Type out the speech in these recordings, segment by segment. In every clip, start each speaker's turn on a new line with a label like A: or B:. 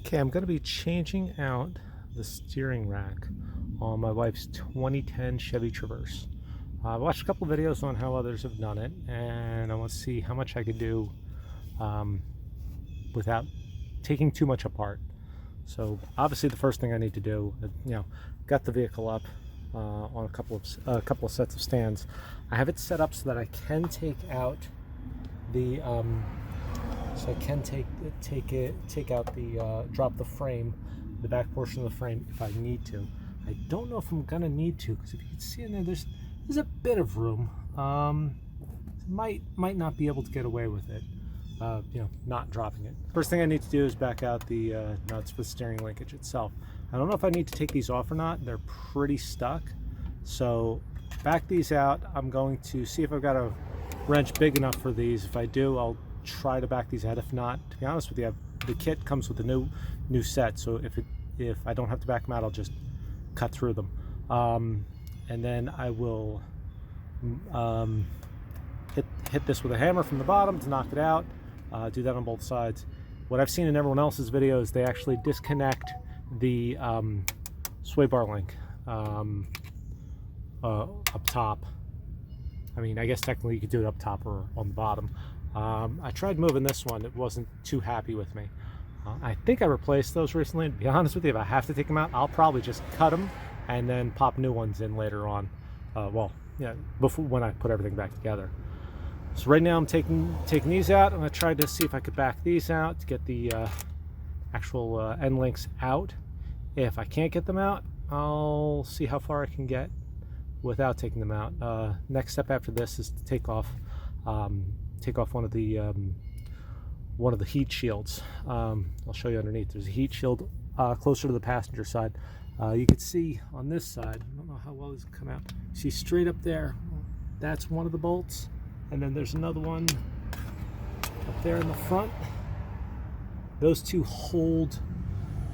A: Okay, I'm going to be changing out the steering rack on my wife's 2010 Chevy Traverse. I've watched a couple videos on how others have done it, and I want to see how much I could do without taking too much apart. So obviously the first thing I need to do, got the vehicle up on a couple of sets of stands. I have it set up so that I can take out the drop the frame, the back portion of the frame if I need to. I don't know if I'm gonna need to, because if you can see in there, there's a bit of room. Might not be able to get away with it, not dropping it. First thing I need to do is back out the nuts for the steering linkage itself. I don't know if I need to take these off or not. They're pretty stuck. So back these out. I'm going to see if I've got a wrench big enough for these. If I do, I'll try to back these out. If not, to be honest with you, the kit comes with a new set. So if I don't have to back them out, I'll just cut through them. And then I will hit this with a hammer from the bottom to knock it out. Do that on both sides. What I've seen in everyone else's videos, they actually disconnect the sway bar link up top. I mean, I guess technically you could do it up top or on the bottom. I tried moving this one. It wasn't too happy with me. I think I replaced those recently. And to be honest with you, if I have to take them out, I'll probably just cut them and then pop new ones in later on. Before, when I put everything back together. So right now I'm taking these out. I'm going to try to see if I could back these out to get the actual end links out. If I can't get them out, I'll see how far I can get without taking them out. Next step after this is to take off one of the heat shields. I'll show you underneath. There's a heat shield closer to the passenger side. You can see on this side, I don't know how well these can come out. See straight up there, that's one of the bolts. And then there's another one up there in the front. Those two hold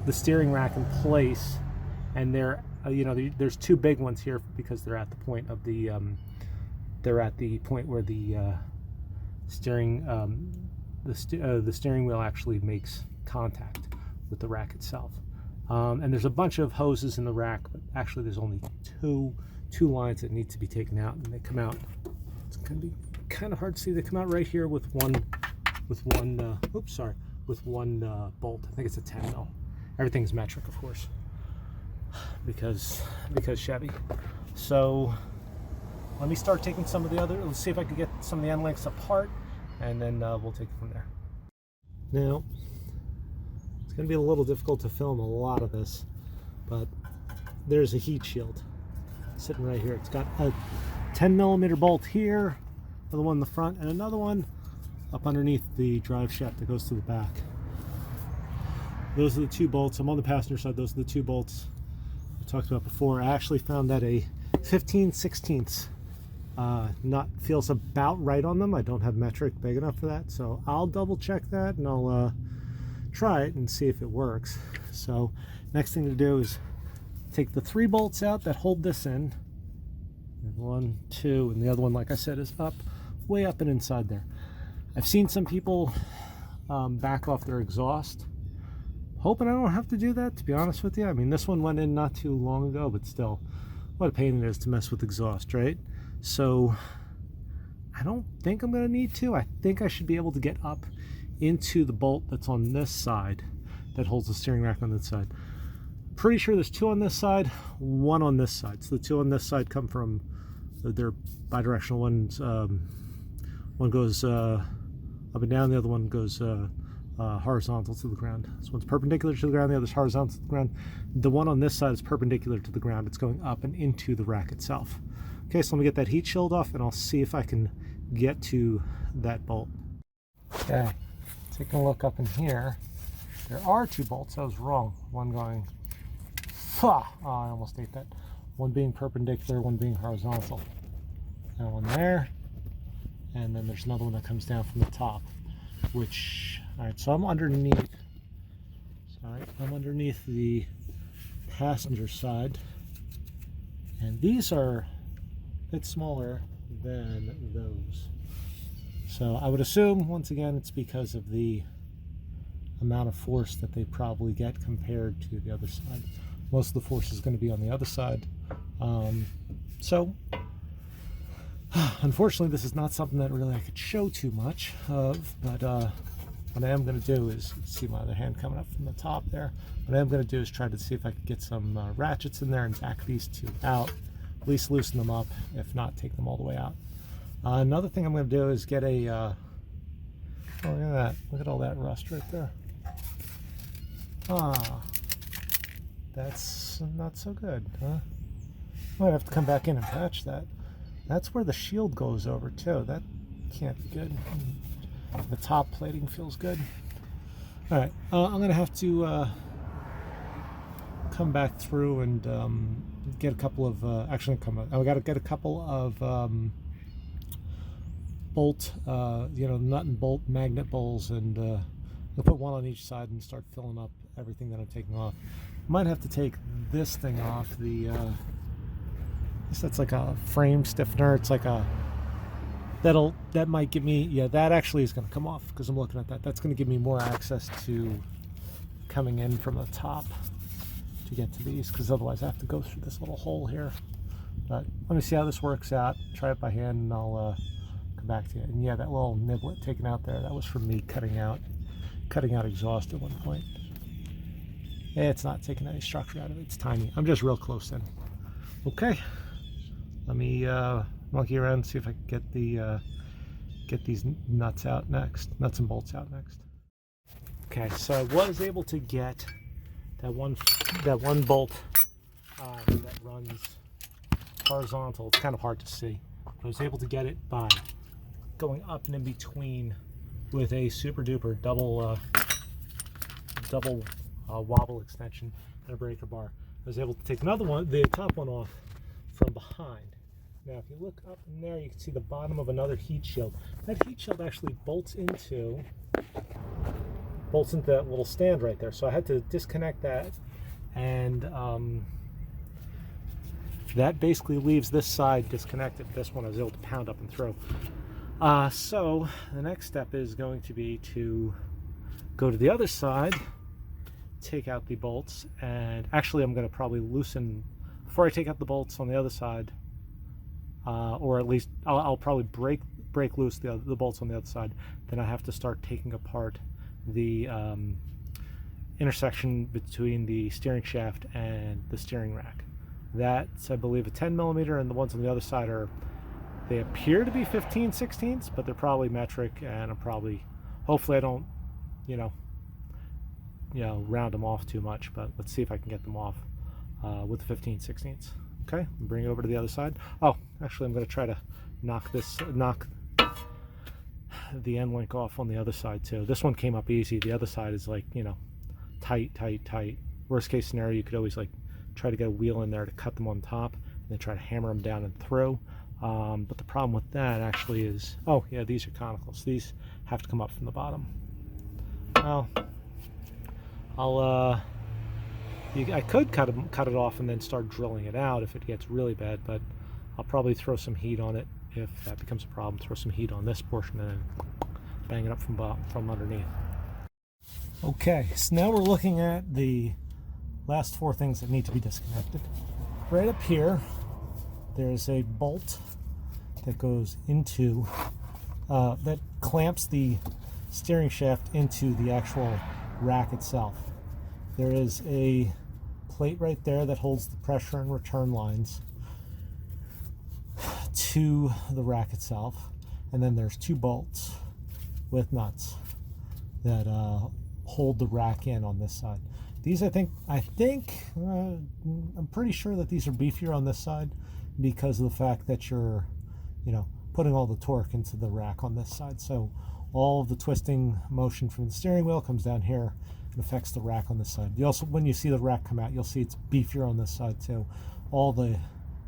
A: the steering rack in place, and they're there's two big ones here because they're at the point of the where the steering wheel actually makes contact with the rack itself. And there's a bunch of hoses in the rack, but actually there's only two lines that need to be taken out, and they come out. It's going to be kind of hard to see. They come out right here with one bolt. I think it's a 10 mil. Everything's metric, of course, because Chevy. So let me start taking some of the other. Let's see if I could get some of the end links apart, and then we'll take it from there. Now, it's going to be a little difficult to film a lot of this, but there's a heat shield sitting right here. It's got a 10 millimeter bolt here, another one in the front, and another one up underneath the drive shaft that goes to the back. Those are the two bolts. I'm on the passenger side. Those are the two bolts I talked about before. I actually found that a 15/16 nut feels about right on them. I don't have metric big enough for that, so I'll double check that, and I'll try it and see if it works. So next thing to do is take the 3 bolts out that hold this in. 1, 2, and the other one, like I said, is way up and inside there. I've seen some people back off their exhaust. Hoping I don't have to do that, to be honest with you. I mean, this one went in not too long ago, but still, what a pain it is to mess with exhaust, right? So I don't think I'm going to need to. I think I should be able to get up into the bolt that's on this side that holds the steering rack on this side. Pretty sure there's 2 on this side, 1 on this side. So the 2 on this side come from, they're bidirectional ones. One goes up and down, the other one goes horizontal to the ground. This one's perpendicular to the ground, the other's horizontal to the ground. The one on this side is perpendicular to the ground. It's going up and into the rack itself. Okay, so let me get that heat shield off, and I'll see if I can get to that bolt. Okay, taking a look up in here. There are 2 bolts. I was wrong. One going, I almost ate that. One being perpendicular, one being horizontal. And one there. And then there's another one that comes down from the top, which, all right, so I'm underneath the passenger side, and these are a bit smaller than those. So I would assume, once again, it's because of the amount of force that they probably get compared to the other side. Most of the force is going to be on the other side. So unfortunately, this is not something that really I could show too much of, but what I am going to do is, see my other hand coming up from the top there, what I am going to do is try to see if I can get some ratchets in there and back these two out, at least loosen them up, if not take them all the way out. Another thing I'm going to do is get a, oh look at that, look at all that rust right there. That's not so good, huh? Might have to come back in and patch that. That's where the shield goes over too. That can't be good. The top plating feels good. All right, I'm gonna have to come back through and get a couple of actually I got to get a couple of bolt, nut and bolt magnet bowls, and I'll put one on each side and start filling up everything that I'm taking off. Might have to take this thing off. The I guess that's like a frame stiffener. It's like a that might give me, yeah, that actually is going to come off because I'm looking at that. That's going to give me more access to coming in from the top to get to these, because otherwise I have to go through this little hole here. But let me see how this works out. Try it by hand, and I'll come back to you. And yeah, that little niblet taken out there, that was from me cutting out exhaust at one point. It's not taking any structure out of it. It's tiny. I'm just real close in. Okay, let me monkey around and see if I can get these nuts out next, nuts and bolts out next. Okay, so I was able to get that one bolt that runs horizontal. It's kind of hard to see. I was able to get it by going up and in between with a super duper double wobble extension and a breaker bar. I was able to take another one, the top one, off from behind. Now if you look up in there, you can see the bottom of another heat shield. That heat shield actually bolts into that little stand right there. So I had to disconnect that, and that basically leaves this side disconnected. This one I was able to pound up and throw. So the next step is going to be to go to the other side, take out the bolts, and actually I'm going to probably loosen, before I take out the bolts on the other side, or at least I'll probably break loose the bolts on the other side. Then I have to start taking apart the intersection between the steering shaft and the steering rack. That's, I believe, a 10mm, and the ones on the other side they appear to be 15/16, but they're probably metric, and I'm probably, hopefully I don't, round them off too much, but let's see if I can get them off with the 15/16. Okay, bring it over to the other side. Oh, actually I'm going to try to knock the end link off on the other side too. This one came up easy. The other side is like, tight. Worst case scenario, you could always like try to get a wheel in there to cut them on top and then try to hammer them down and through. But the problem with that actually is, oh yeah, these are conicals. These have to come up from the bottom. Well, I could cut it off and then start drilling it out if it gets really bad, but I'll probably throw some heat on it if that becomes a problem. Throw some heat on this portion and then bang it up from underneath. Okay, so now we're looking at the last four things that need to be disconnected. Right up here, there's a bolt that goes into, that clamps the steering shaft into the actual rack itself. There is a plate right there that holds the pressure and return lines to the rack itself, and then there's two bolts with nuts that hold the rack in on this side. These, I think I'm pretty sure that these are beefier on this side because of the fact that you're putting all the torque into the rack on this side. So all of the twisting motion from the steering wheel comes down here and affects the rack on this side. You also, when you see the rack come out, you'll see it's beefier on this side too. All the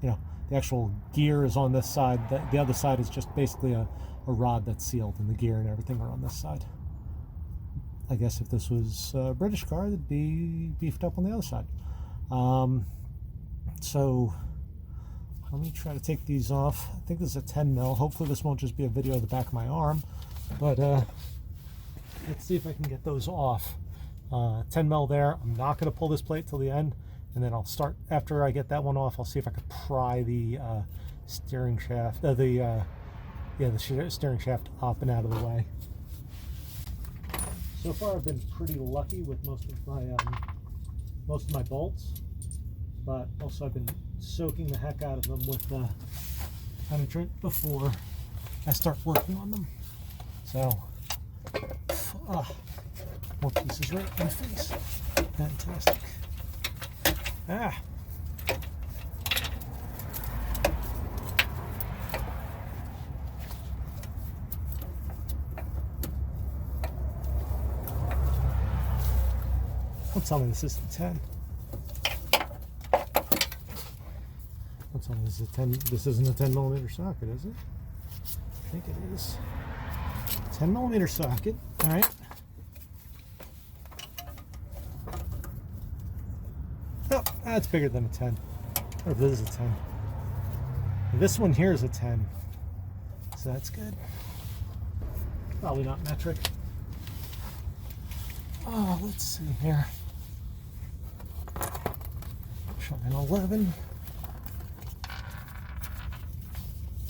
A: the actual gear is on this side. The other side is just basically a rod that's sealed, and the gear and everything are on this side. I guess if this was a British car, it'd be beefed up on the other side. So let me try to take these off. I think this is a 10mm. Hopefully this won't just be a video of the back of my arm, but let's see if I can get those off. 10 mil there. I'm not going to pull this plate till the end, and then I'll start after I get that one off. I'll see if I could pry the steering shaft, the steering shaft up and out of the way. So far, I've been pretty lucky with most of my bolts, but also I've been soaking the heck out of them with penetrant before I start working on them. So, more pieces right in the face. Fantastic. Don't tell me this isn't 10. Don't tell me this is 10. This isn't a 10 millimeter socket, is it? I think it is. 10 millimeter socket. All right. Oh, that's bigger than a 10. Or if this is a 10. This one here is a 10. So that's good. Probably not metric. Oh, let's see here. Try an 11.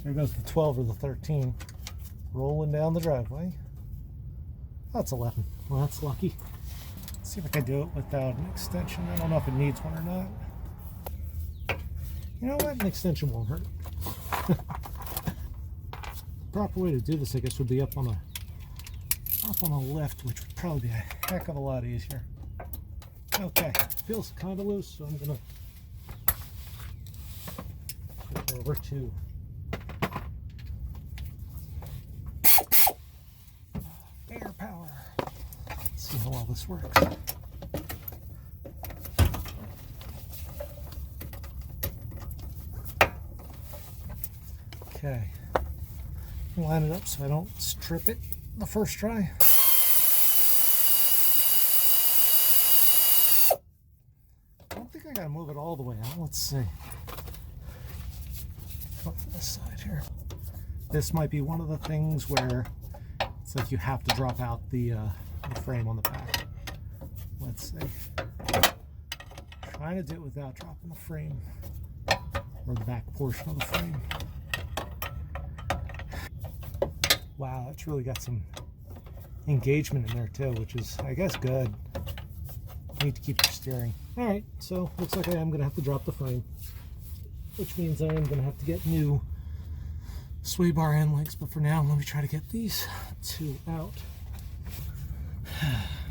A: There goes the 12 or the 13. Rolling down the driveway. That's 11. Well, that's lucky. Let's see if I can do it without an extension. I don't know if it needs one or not. You know what? An extension won't hurt. The proper way to do this, I guess, would be up on a lift, which would probably be a heck of a lot easier. Okay, feels kind of loose, so I'm gonna go over to air power. Let's see how well this works. Okay, line it up so I don't strip it the first try. I don't think I gotta move it all the way out. Let's see. Come up this side here. This might be one of the things where it's like you have to drop out the frame on the back. Let's see. Trying to do it without dropping the frame or the back portion of the frame. Wow, it's really got some engagement in there too, which is, I guess, good. You need to keep your steering. All right, so looks like I am going to have to drop the frame, which means I am going to have to get new sway bar end links. But for now, let me try to get these two out.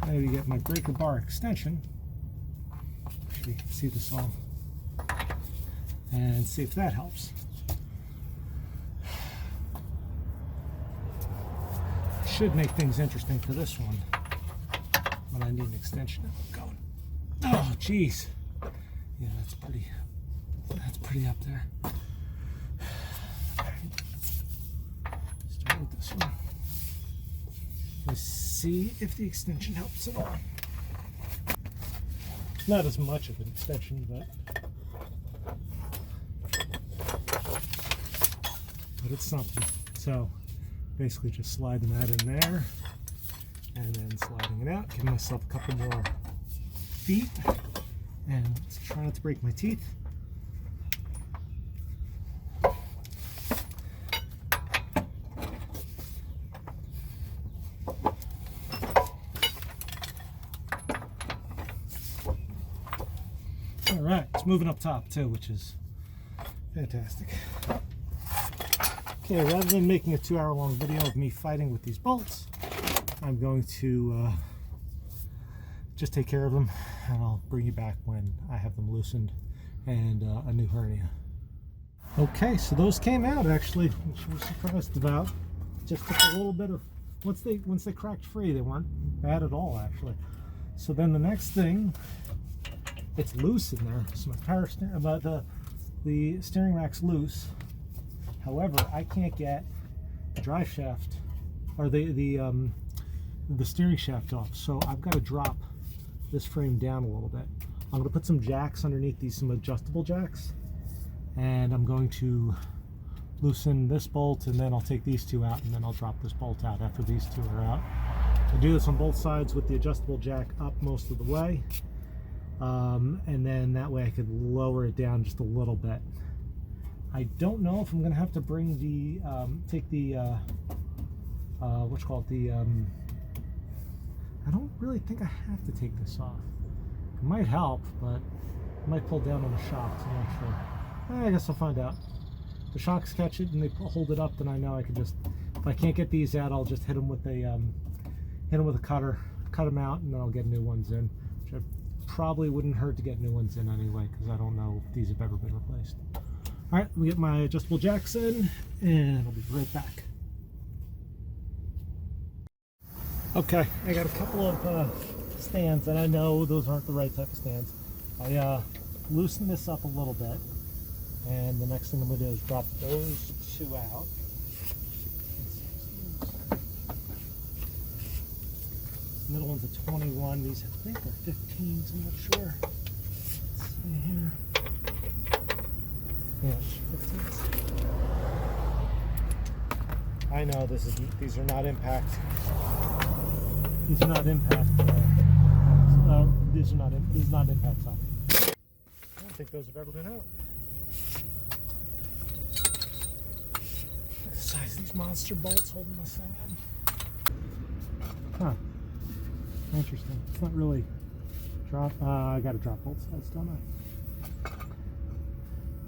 A: I need to get my breaker bar extension. Actually, you can see this on, and see if that helps. Should make things interesting for this one, but I need an extension. Going. Oh, geez. Yeah, that's pretty up there. Start with this one. Let's see if the extension helps at all. Not as much of an extension, but it's something. So basically just sliding that in there and then sliding it out, give myself a couple more feet, and let's try not to break my teeth. All right, it's moving up top too, which is fantastic. Okay, rather than making a 2-hour-long video of me fighting with these bolts, I'm going to just take care of them, and I'll bring you back when I have them loosened and a new hernia. Okay, so those came out actually, which I was surprised about. Just took a little bit of, once they cracked free, they weren't bad at all actually. So then the next thing, it's loose in there. So my power steering, the steering rack's loose. However, I can't get the drive shaft or the steering shaft off, so I've got to drop this frame down a little bit. I'm going to put some jacks underneath these, some adjustable jacks, and I'm going to loosen this bolt, and then I'll take these two out, and then I'll drop this bolt out after these two are out. I do this on both sides with the adjustable jack up most of the way, and then that way I could lower it down just a little bit. I don't know if I'm going to have to bring the, take the, what's called the, I don't really think I have to take this off. It might help, but it might pull down on the shocks, I'm not sure. I guess I'll find out. If the shocks catch it and they hold it up, then I know I can just, if I can't get these out, I'll just hit them with a, cutter, cut them out, and then I'll get new ones in, which probably wouldn't hurt to get new ones in anyway, because I don't know if these have ever been replaced. All right, we get my adjustable jacks in, and I'll be right back. Okay, I got a couple of stands, and I know those aren't the right type of stands. I loosened this up a little bit, and the next thing I'm going to do is drop those two out. The middle one's a 21. These I think are 15s. I'm not sure. Let's see here. Yeah, 15s. I know these are not impact. These are not impact. These are not impact sockets. I don't think those have ever been out. Look at the size of these monster bolts holding this thing in. Huh. Interesting. It's not really drop. I got to drop both sides, don't I?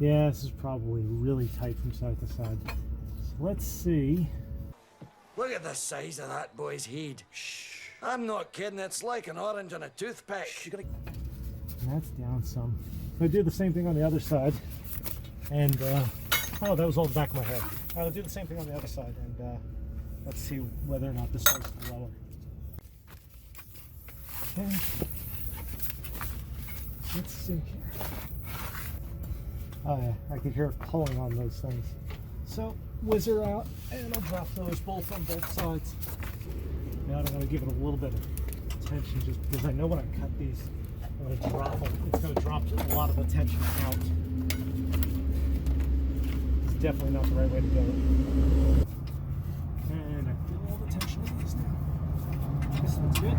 A: Yeah, this is probably really tight from side to side. So let's see.
B: Look at the size of that boy's head. Shh. I'm not kidding. It's like an orange on a toothpick.
A: That's down some. I do the same thing on the other side, and oh, that was all the back of my head. I'll do the same thing on the other side, and let's see whether or not this one's lower. Okay. Let's see here. Oh yeah, I can hear it pulling on those things. So, whizzer out, and I'll drop those both on both sides. Now I'm going to give it a little bit of tension, just because I know when I cut these, I'm going to drop them. It's going to drop a lot of the tension out. It's definitely not the right way to do it. And I feel all the tension in this now. This looks good.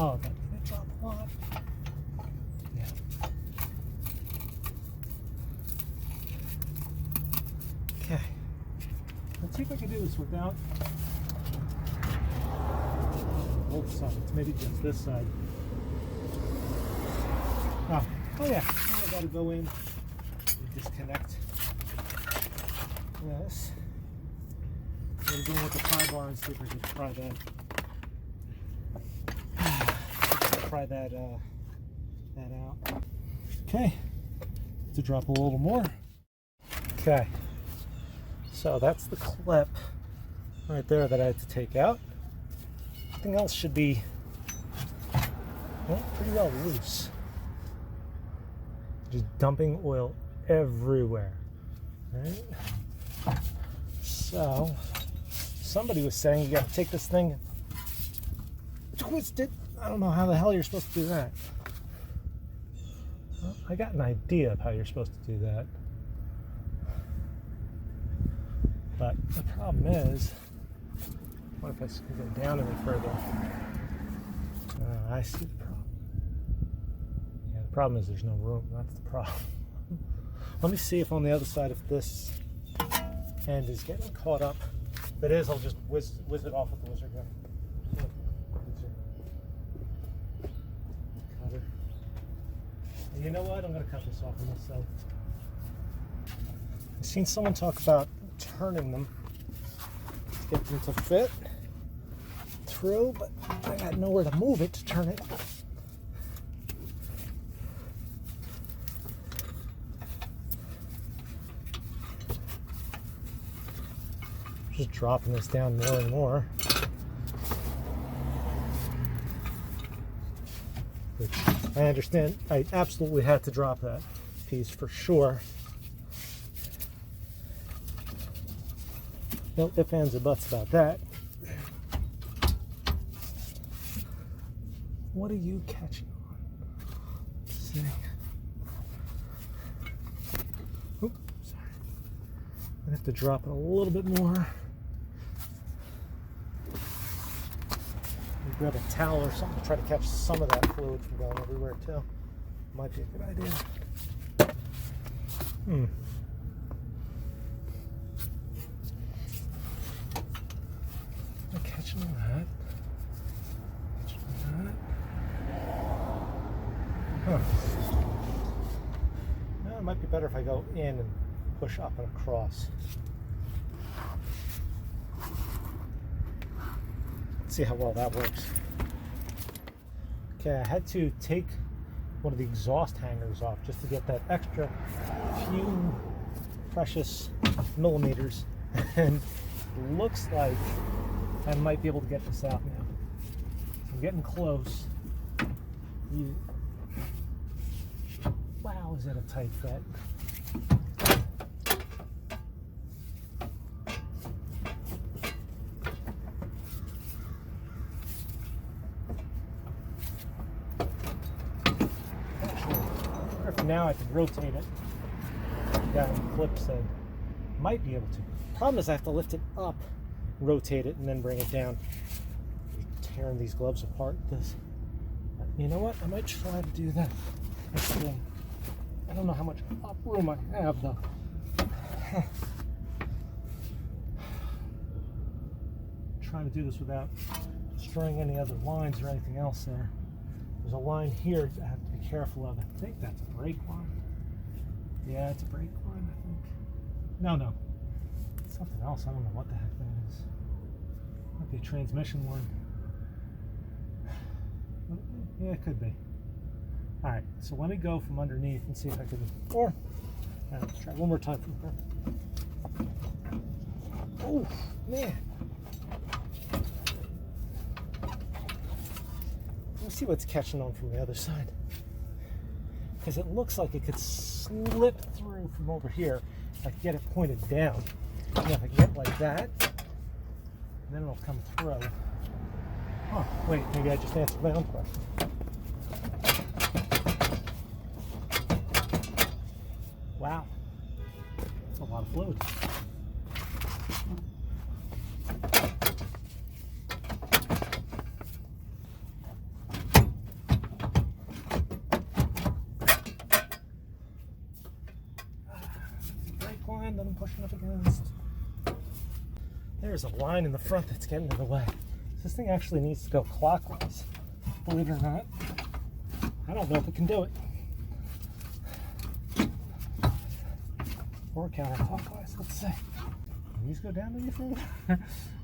A: Oh, that did drop a lot. Yeah. Okay. Let's see if I can do this without both sides. Maybe just this side. Oh yeah. Now I gotta go in and disconnect this. I'm gonna go in with the pry bar and see if I can try that. Try that out. Okay, to drop a little more. Okay, so that's the clip right there that I had to take out. Everything else should be pretty well loose. Just dumping oil everywhere. Right? So somebody was saying you got to take this thing and twist it. I don't know how the hell you're supposed to do that. Well, I got an idea of how you're supposed to do that. But the problem is, what if I can go down any further? I see the problem. Yeah, the problem is there's no room. That's the problem. Let me see if on the other side, if this end is getting caught up. If it is, I'll just whiz it off with the whizzer gun. And you know what? I'm going to cut this off on this side. I've seen someone talk about turning them to get them to fit through, but I got nowhere to move it to turn it. Just dropping this down more and more. Which I understand, I absolutely had to drop that piece for sure. No ifs, ands, or buts about that. What are you catching on? Let's see. Oops, sorry. I have to drop it a little bit more. Grab a towel or something to try to catch some of that fluid from going everywhere too. Might be a good idea. Am I catching that? Catching that? Huh. Well, it might be better if I go in and push up and across. See how well that works. Okay, I had to take one of the exhaust hangers off just to get that extra few precious millimeters, and it looks like I might be able to get this out now. I'm getting close. Wow, is that a tight fit? Now I can rotate it. Down the clip said might be able to. Problem is I have to lift it up, rotate it, and then bring it down. You're tearing these gloves apart. You know what? I might try to do that. I don't know how much up room I have though. Trying to do this without destroying any other lines or anything else there. There's a line here I have to be careful of. I think that's a brake line. Yeah, it's a brake line, I think. No. It's something else. I don't know what the heck that is. Might be a transmission line. Yeah, it could be. Alright, so let me go from underneath and see if I can... Or... let's try one more time from here. Oh, man. Let's see what's catching on from the other side, because it looks like it could slip through from over here. I can get it pointed down. And if I get it like that, then it'll come through. Oh, wait, maybe I just answered my own question. Wow, that's a lot of fluid. That I'm pushing up against. There's a line in the front that's getting in the way. This thing actually needs to go clockwise. Believe it or not, I don't know if it can do it. Or counterclockwise. Let's see. Can these go down any further?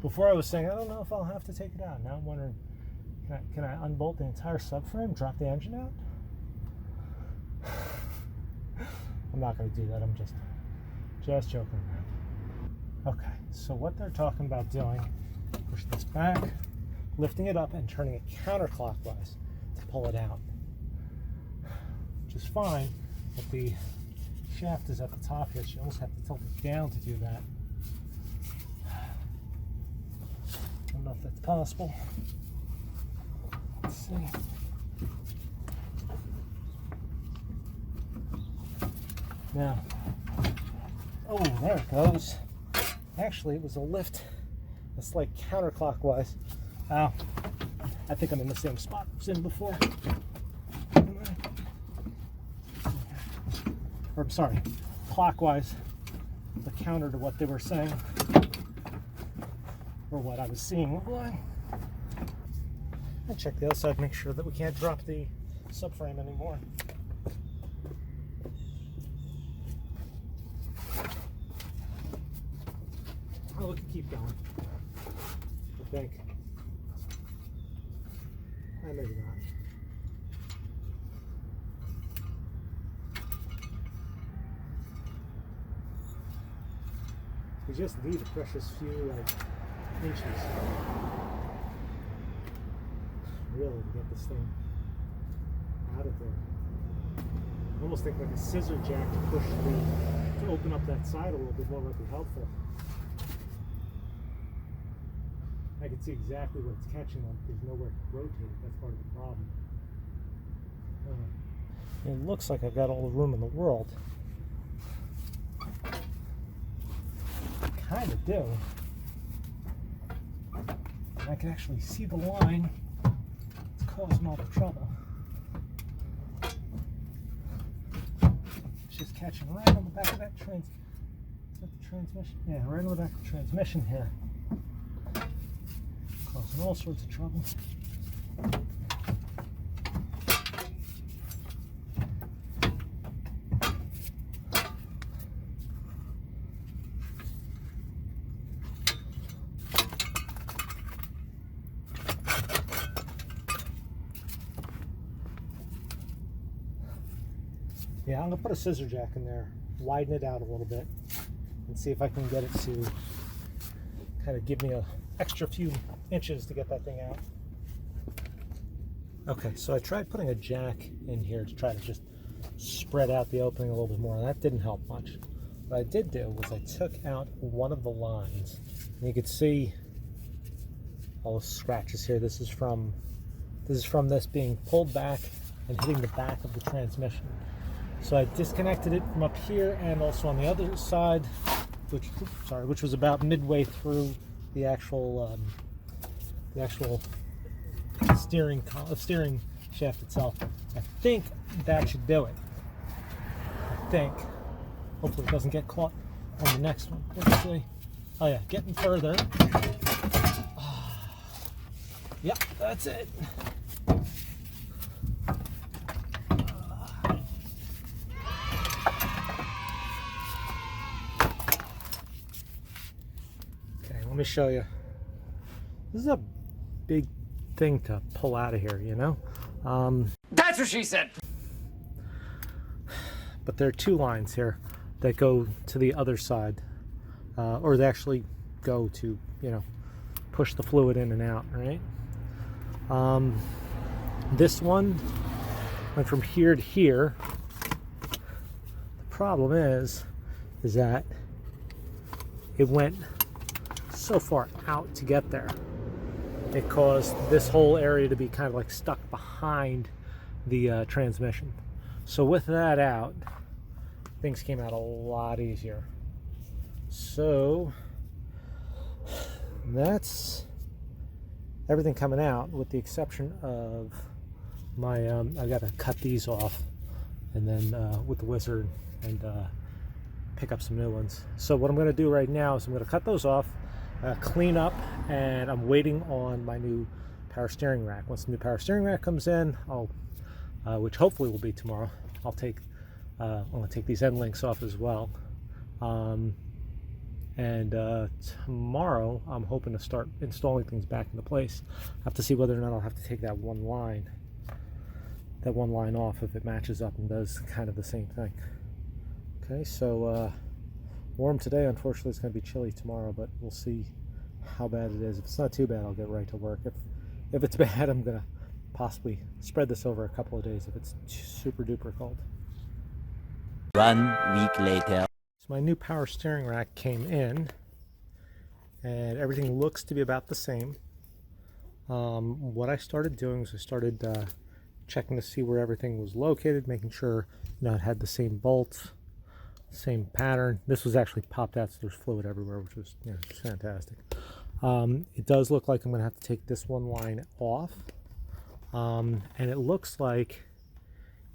A: Before I was saying I don't know if I'll have to take it out. Now I'm wondering, can I unbolt the entire subframe, drop the engine out? I'm not going to do that. I'm just joking around. Okay, so what they're talking about doing, push this back, lifting it up and turning it counterclockwise to pull it out. Which is fine, but the shaft is at the top here, so you almost have to tilt it down to do that. I don't know if that's possible. Let's see. Now, oh, there it goes. Actually, it was a lift. It's like counterclockwise. Oh, I think I'm in the same spot I was in before. Or, I'm sorry, clockwise. The counter to what they were saying. Or what I was seeing. And check the other side, make sure that we can't drop the subframe anymore. Oh, we can keep going. I think. Maybe not. We just need a precious few inches. Really, to get this thing out of there. I almost think like a scissor jack to push to open up that side a little bit more might be helpful. I can see exactly what it's catching on. There's nowhere to rotate. That's part of the problem. It looks like I've got all the room in the world. I kind of do. And I can actually see the line that's causing all the trouble. It's just catching right on the back of that is that the transmission? Yeah, right on the back of the transmission here. Causing all sorts of trouble. Yeah, I'm going to put a scissor jack in there, widen it out a little bit, and see if I can get it to kind of give me an extra few inches to get that thing out. Okay, so I tried putting a jack in here to try to just spread out the opening a little bit more, and that didn't help much. What I did do was I took out one of the lines, and you could see all the scratches here. This is from this being pulled back and hitting the back of the transmission. So I disconnected it from up here and also on the other side, which was about midway through the actual steering shaft itself. I think that should do it. I think. Hopefully it doesn't get caught on the next one. Let's see. Oh yeah, getting further. Yep, that's it. Let me show you. This is a big thing to pull out of here, you know?
B: That's what she said!
A: But there are two lines here that go to the other side. Or they actually go to, you know, push the fluid in and out, right? This one went from here to here. The problem is that it went so far out to get there. It caused this whole area to be kind of like stuck behind the transmission. So with that out, things came out a lot easier. So that's everything coming out with the exception of my, I gotta cut these off and then with the wizard and pick up some new ones. So what I'm gonna do right now is I'm gonna cut those off, clean up, and I'm waiting on my new power steering rack. Once the new power steering rack comes in, I'll, which hopefully will be tomorrow, I'm gonna take these end links off as well. Tomorrow I'm hoping to start installing things back into place. I have to see whether or not I'll have to take that one line off if it matches up and does kind of the same thing. Okay, so warm today. Unfortunately, it's going to be chilly tomorrow, but we'll see how bad it is. If it's not too bad, I'll get right to work. If it's bad, I'm going to possibly spread this over a couple of days if it's super duper cold.
C: 1 week later.
A: So my new power steering rack came in, and everything looks to be about the same. What I started doing is I started checking to see where everything was located, making sure, you know, it had the same bolts, same pattern. This was actually popped out, so there's fluid everywhere, which was, you know, fantastic. It does look like I'm going to have to take this one line off, and it looks like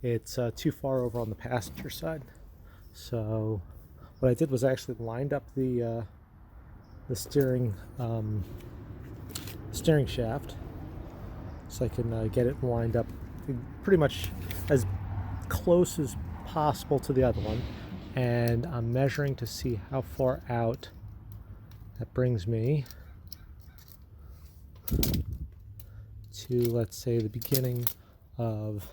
A: it's too far over on the passenger side. So what I did was I actually lined up the steering shaft so I can get it lined up pretty much as close as possible to the other one, and I'm measuring to see how far out that brings me to, let's say, the beginning of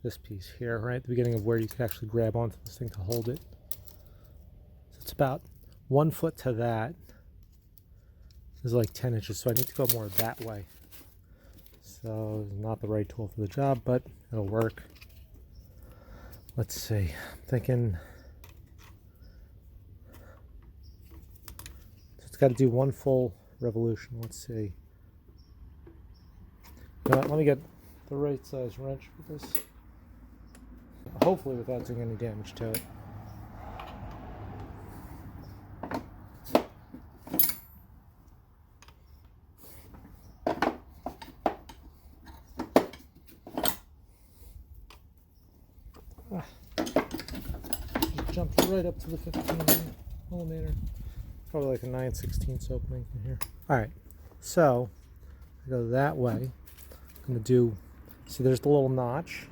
A: this piece here, right? The beginning of where you could actually grab onto this thing to hold it. So it's about 1 foot to that is like 10 inches, so I need to go more that way. So not the right tool for the job, but it'll work. Let's see, I'm thinking so it's got to do one full revolution. Let's see. Let me get the right size wrench for this. Hopefully without doing any damage to it. Just jumped right up to the 15mm. Probably like a 9/16 opening in here. Alright, so I go that way. I'm going to do, see there's the little notch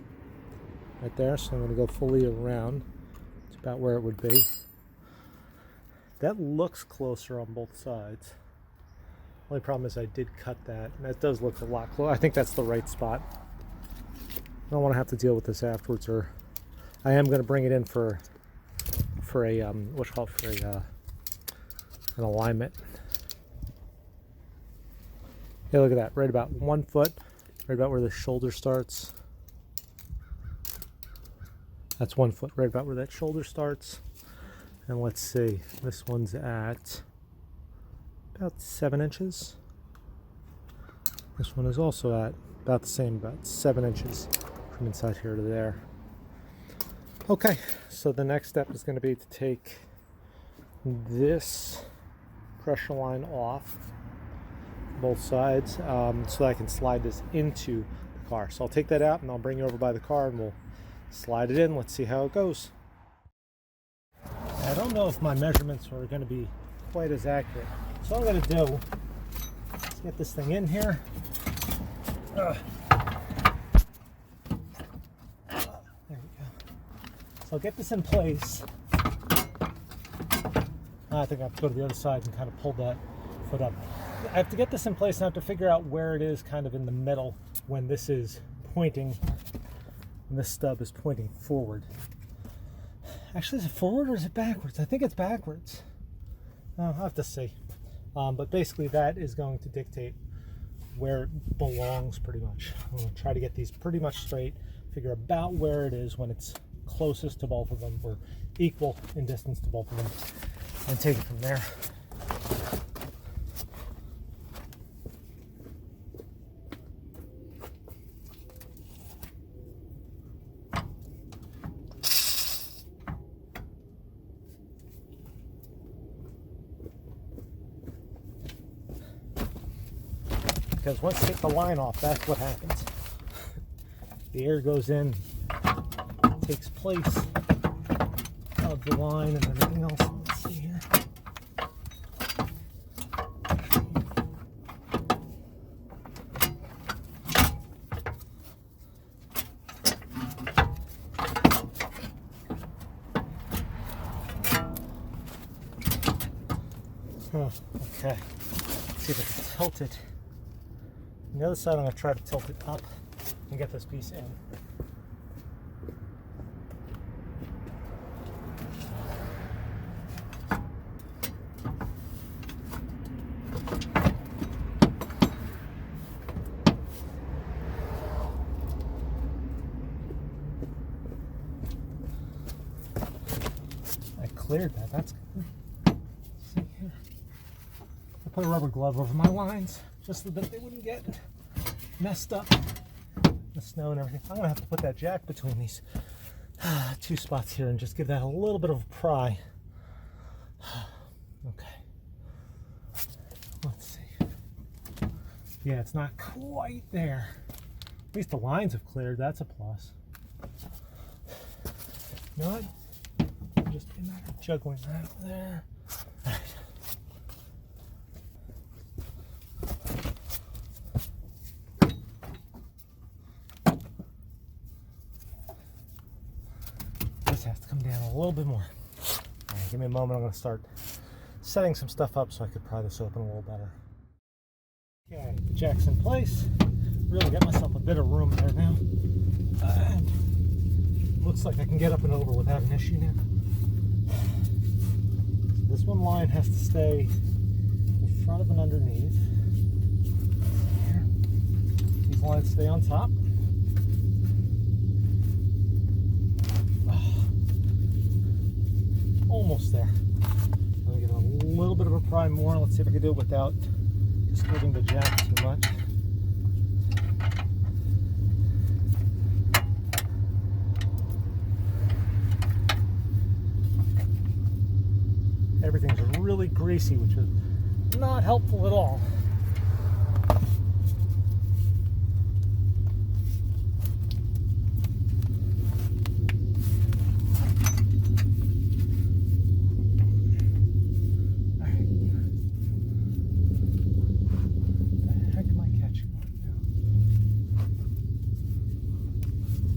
A: right there, so I'm going to go fully around. It's about where it would be. That looks closer on both sides. Only problem is I did cut that, and that does look a lot closer. I think that's the right spot. I don't want to have to deal with this afterwards, or I am going to bring it in for a what's called for a an alignment. Yeah, look at that, right about 1 foot, right about where the shoulder starts. That's 1 foot, right about where that shoulder starts. And let's see, this one's at about 7 inches. This one is also at about the same, about 7 inches from inside here to there. Okay, so the next step is going to be to take this pressure line off both sides so I can slide this into the car. So I'll take that out and I'll bring you over by the car and we'll slide it in. Let's see how it goes. I don't know if my measurements are going to be quite as accurate. So what I'm going to do is get this thing in here. There we go. So I'll get this in place. I think I have to go to the other side and kind of pull that foot up. I have to get this in place and I have to figure out where it is kind of in the middle when this is pointing and this stub is pointing forward. Actually, is it forward or is it backwards? I think it's backwards. I'll have to see. But basically that is going to dictate where it belongs pretty much. I'm going to try to get these pretty much straight, figure about where it is when it's closest to both of them or equal in distance to both of them, and take it from there. Because once you take the line off, that's what happens. The air goes in, takes place of the line and everything else. Let's see here. Oh, okay. Let's see if I can tilt it. On the other side, I'm going to try to tilt it up and get this piece in. I cleared that. That's good. Let's see here. I put a rubber glove over my lines just so that they wouldn't get messed up. The snow and everything. I'm gonna have to put that jack between these two spots here and just give that a little bit of a pry. Okay. Let's see. Yeah, it's not quite there. At least the lines have cleared. That's a plus. You know what? It'll just be a matter of juggling that over there. All right. Has to come down a little bit more. All right, give me a moment. I'm going to start setting some stuff up so I could pry this open a little better. Okay, the jack's in place. Really got myself a bit of room there now. Looks like I can get up and over without an issue now. So this one line has to stay in front of and underneath. Here. These lines stay on top. Almost there. I'm going to give it a little bit of a pry more. Let's see if I can do it without splitting the jack too much. Everything's really greasy, which is not helpful at all.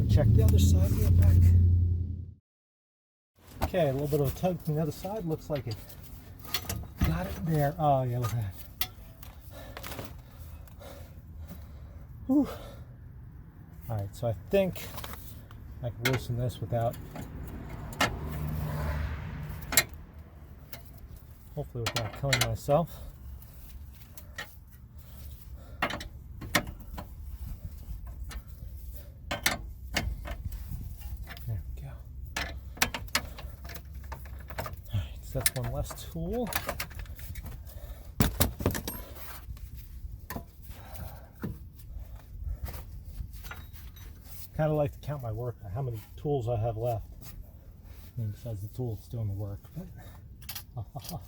A: Check the other side real back. Okay, a little bit of a tug from the other side. Looks like it got it there. Oh yeah, look at that. Whew. All right, so I think I can loosen this without, hopefully without killing myself. That's one less tool. Kind of like to count my work, how many tools I have left. And besides the tool, it's doing the work. But all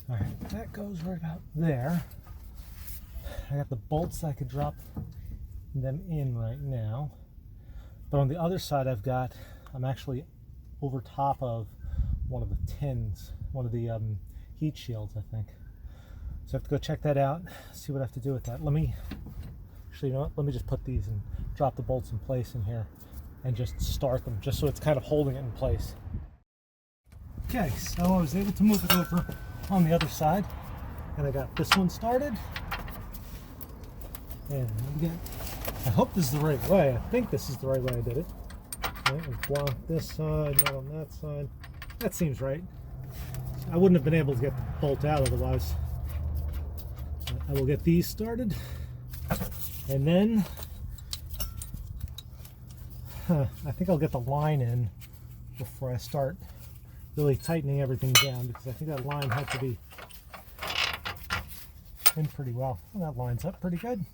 A: right, that goes right about there. I got the bolts, I could drop them in right now. But on the other side, I'm actually over top of one of the tins, one of the heat shields, I think. So I have to go check that out, see what I have to do with that. Actually, you know what? Let me just put these and drop the bolts in place in here and just start them, just so it's kind of holding it in place. Okay, so I was able to move it over on the other side, and I got this one started. And again, I hope this is the right way. I think this is the right way I did it. Right, and block this side, not on that side. That seems right. I wouldn't have been able to get the bolt out otherwise. I will get these started, and then I think I'll get the line in before I start really tightening everything down, because I think that line had to be in pretty well. Well, that lines up pretty good.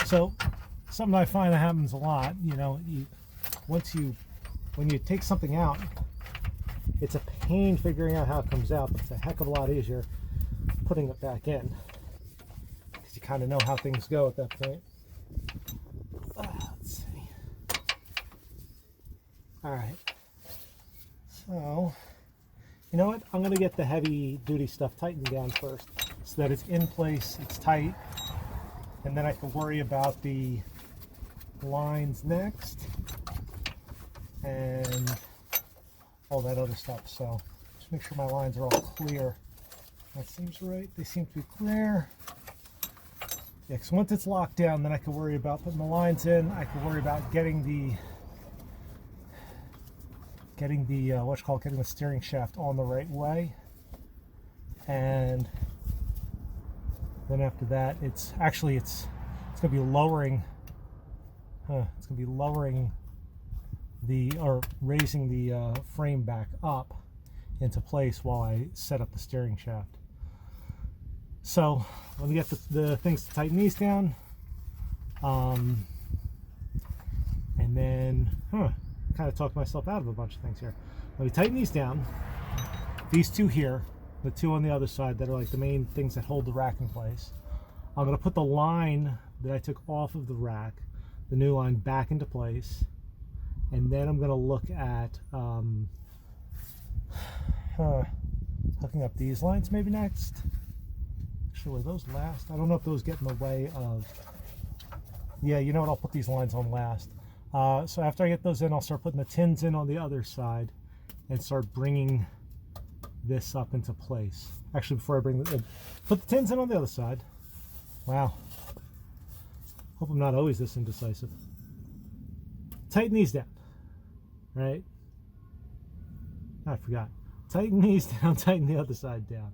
A: So something I find that happens a lot, you know, when you take something out, it's a pain figuring out how it comes out, but it's a heck of a lot easier putting it back in, because you kind of know how things go at that point. Let's see. All right. So, you know what? I'm going to get the heavy duty stuff tightened down first, so that it's in place, it's tight, and then I can worry about the lines next and all that other stuff. So just make sure my lines are all clear. That seems right. They seem to be clear. Yeah, because once it's locked down, then I can worry about putting the lines in. I can worry about getting the getting the steering shaft on the right way. And then after that, it's going to be lowering. It's going to be lowering or raising the frame back up into place while I set up the steering shaft. So let me get the things to tighten these down, and then kind of talk myself out of a bunch of things here. Let me tighten these down. These two here, the two on the other side that are like the main things that hold the rack in place. I'm going to put the line that I took off of the rack, the new line, back into place. And then I'm going to look at hooking up these lines maybe next. Actually, those last. I don't know if those get in the way of... Yeah, you know what? I'll put these lines on last. So after I get those in, I'll start putting the tins in on the other side and start bringing this up into place. Actually, before I put the tins in on the other side. Wow. Hope I'm not always this indecisive. Tighten these down. Right? I forgot. Tighten these down, tighten the other side down.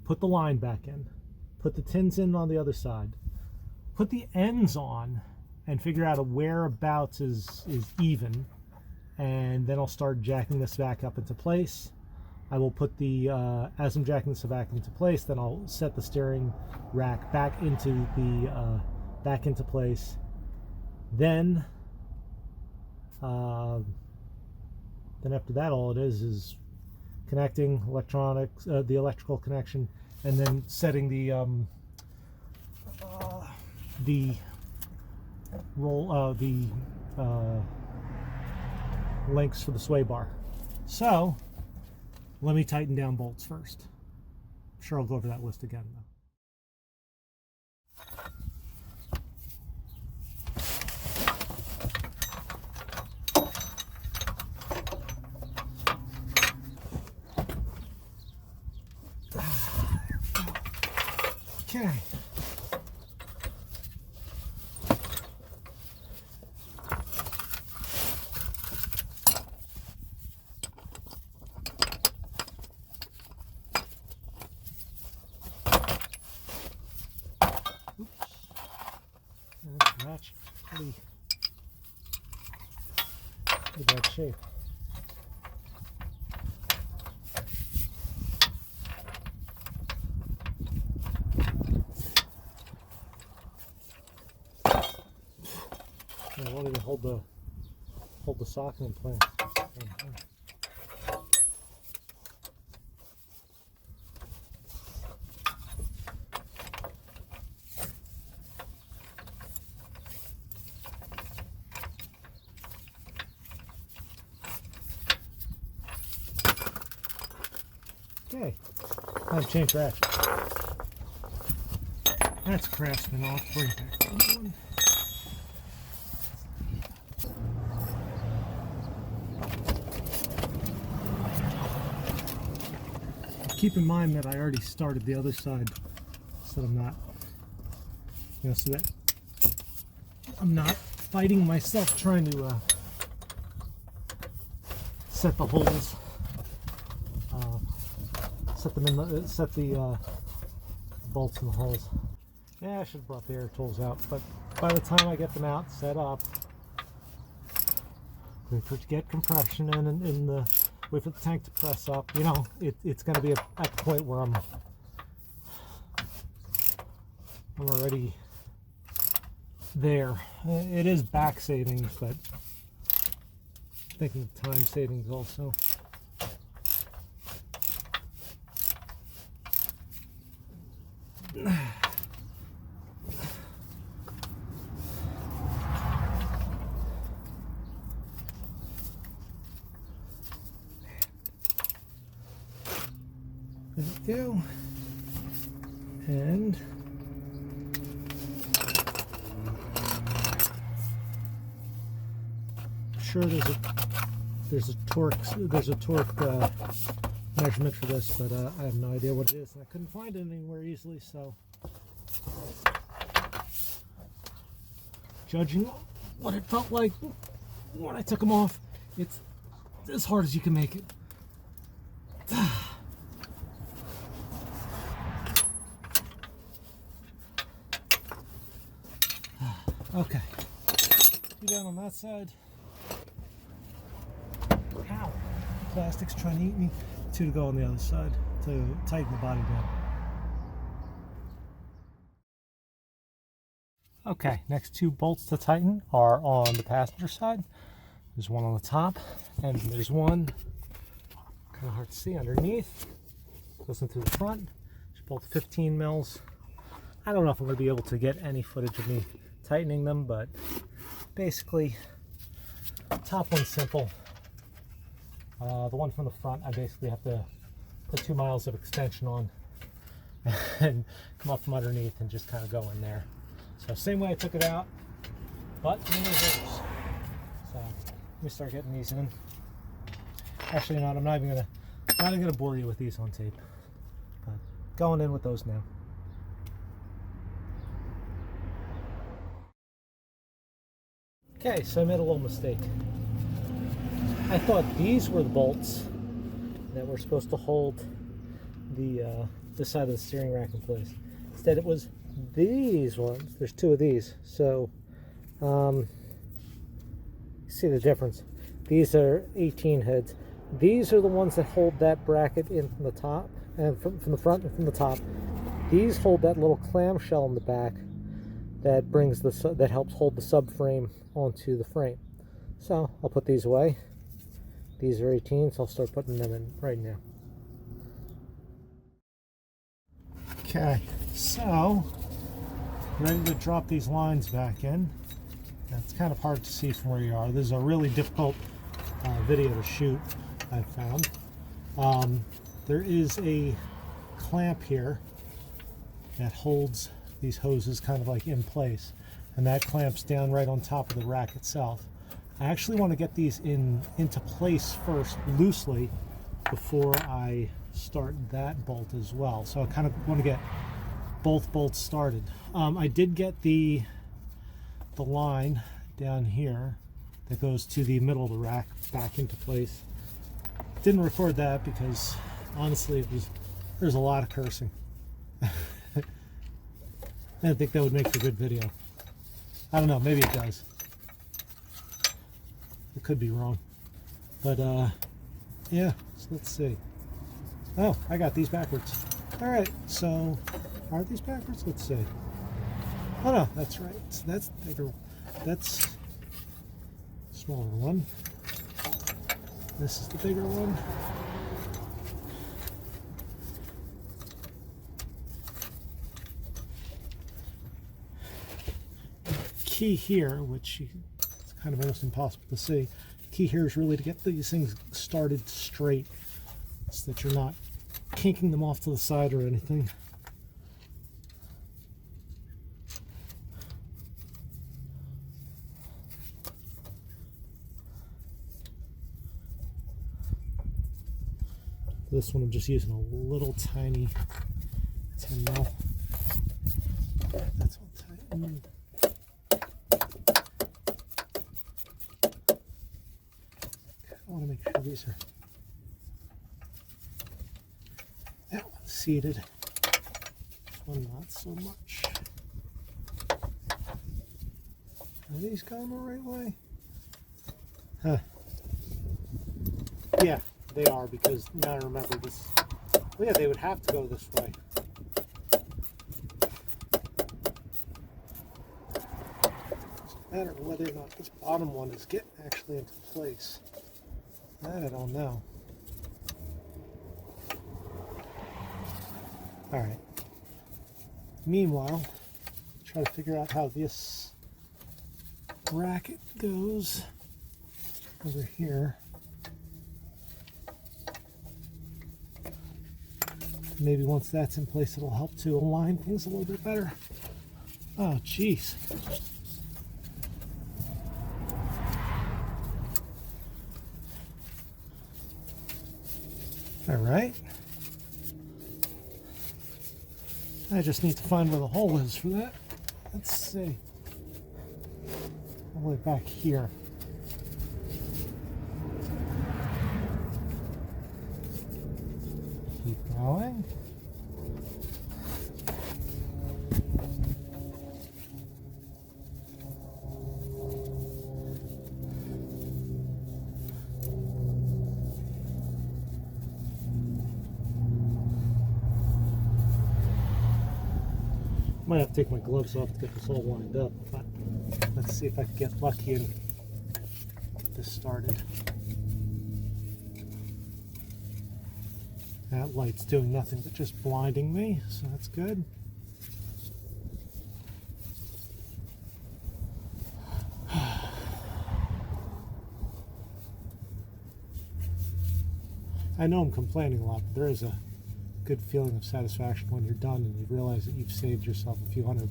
A: Put the line back in. Put the tins in on the other side. Put the ends on and figure out whereabouts is even. And then I'll start jacking this back up into place. I will put the, as I'm jacking this back into place, then I'll set the steering rack back into place. Then after that, all it is connecting electronics, the electrical connection, and then setting the links for the sway bar. So let me tighten down bolts first. I'm sure I'll go over that list again though. Okay. Match pretty bad shape. I won't even hold the socket in place. Okay, time to change ratchet. That's Craftsman off. Bring back the other one. Keep in mind that I already started the other side, so I'm not, so that I'm not fighting myself trying to set the holes, set the bolts in the holes. Yeah, I should have brought the air tools out, but by the time I get them out, set up, wait for it to get compression in the. Wait for the tank to press up. It's going to be at the point where I'm already there. It is back savings, but I'm thinking time savings also. There we go. And I'm sure there's a torque measurement for this, but I have no idea what it is, and I couldn't find it anywhere easily. So, judging what it felt like when I took them off, it's as hard as you can make it. Okay, two down on that side. Ow! Plastic's trying to eat me. Two to go on the other side to tighten the body down. Okay, next two bolts to tighten are on the passenger side. There's one on the top, and there's one, kind of hard to see, underneath. Goes into the front. It's both 15 mils. I don't know if I'm going to be able to get any footage of me tightening them, but basically, top one's simple. The one from the front, I basically have to put 2 miles of extension on and come up from underneath and just kind of go in there. So same way I took it out, but in reverse. So let me start getting these in. Actually, I'm not even gonna bore you with these on tape, but going in with those now. Okay, so I made a little mistake. I thought these were the bolts that were supposed to hold the side of the steering rack in place. Instead, it was these ones. There's two of these. So, you see the difference. These are 18 heads. These are the ones that hold that bracket in from the top, and from the front and from the top. These hold that little clamshell in the back that brings that helps hold the subframe onto the frame. So I'll put these away. These are 18, so I'll start putting them in right now. Okay, so ready to drop these lines back in. It's kind of hard to see from where you are. This is a really difficult video to shoot, I've found. There is a clamp here that holds these hoses kind of like in place, and that clamps down right on top of the rack itself. I actually want to get these into place first loosely before I start that bolt as well. So I kind of want to get both bolts started. I did get the line down here that goes to the middle of the rack back into place. Didn't record that because honestly there's a lot of cursing. I didn't think that would make for a good video. I don't know, maybe it does. It could be wrong. But yeah, so let's see. Oh, I got these backwards. Alright, so are these backwards? Let's see. Oh no, that's right. So that's bigger. That's smaller one. This is the bigger one. Key here, which it's kind of almost impossible to see. Key here is really to get these things started straight so that you're not kinking them off to the side or anything. This one I'm just using a little tiny 10 mil. That's all tight. I want to make sure these are that one's seated. This one not so much. Are these going the right way? Huh. Yeah, they are, because now I remember this. Well, yeah, they would have to go this way. Doesn't matter whether or not this bottom one is getting actually into place. That I don't know. Alright. Meanwhile, try to figure out how this bracket goes over here. Maybe once that's in place, it'll help to align things a little bit better. Oh, jeez. All right. I just need to find where the hole is for that. Let's see. All the way back here. Keep going. Might have to take my gloves off to get this all lined up, but let's see if I can get lucky and get this started. That light's doing nothing but just blinding me, so that's good. I know I'm complaining a lot, but there is a good feeling of satisfaction when you're done and you realize that you've saved yourself a few $100.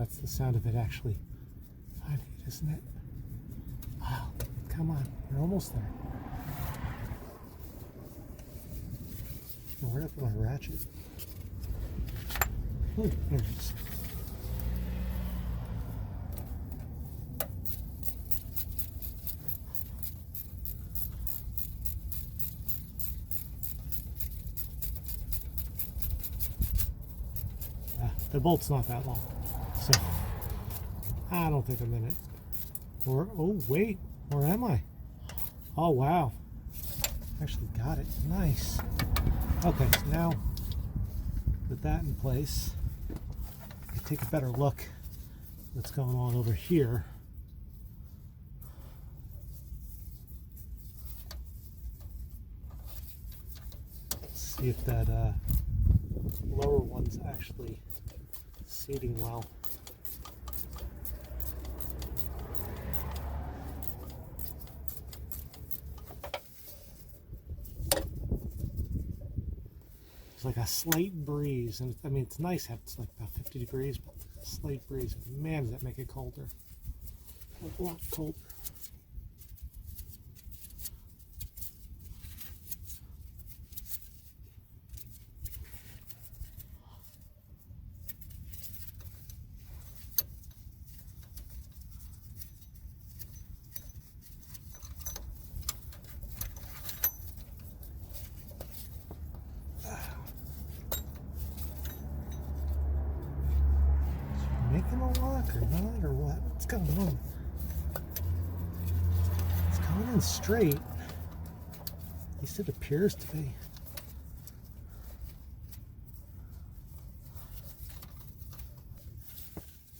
A: that's the sound of it actually finding it, isn't it? Wow, come on, you're almost there. Where did my ratchet? Oh, there it is. The bolt's not that long, so I don't think I'm in it. Or, oh wait, where am I? Oh wow, actually got it, nice. Okay, so now with that in place, I can take a better look at what's going on over here. Let's see if that lower one's actually seating well. It's like a slight breeze, and I mean it's nice how it's like about 50 degrees, but a slight breeze, man, does that make it colder? A lot colder. Making a lock or not, or what? What's going on? It's coming in straight. At least it appears to be.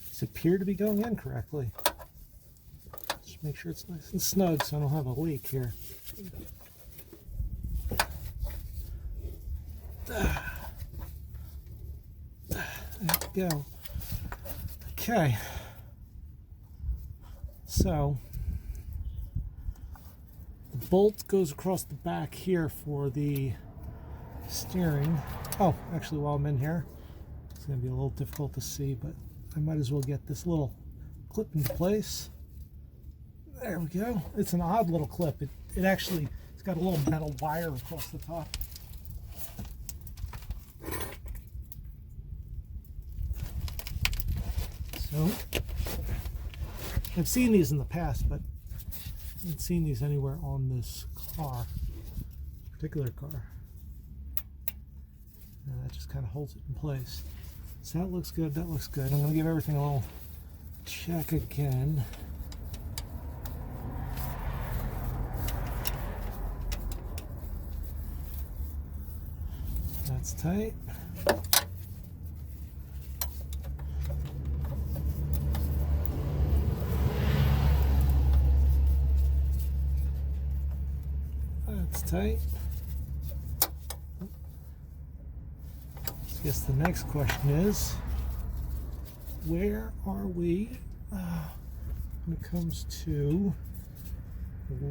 A: These appear to be going in correctly. Just make sure it's nice and snug so I don't have a leak here. There we go. Okay, so the bolt goes across the back here for the steering. Oh, actually, while I'm in here, it's going to be a little difficult to see, but I might as well get this little clip into place. There we go. It's an odd little clip. It actually, it's got a little metal wire across the top. So, I've seen these in the past, but I haven't seen these anywhere on this car, particular car. And that just kind of holds it in place. So that looks good, that looks good. I'm going to give everything a little check again. That's tight. Tight. I guess the next question is, where are we when it comes to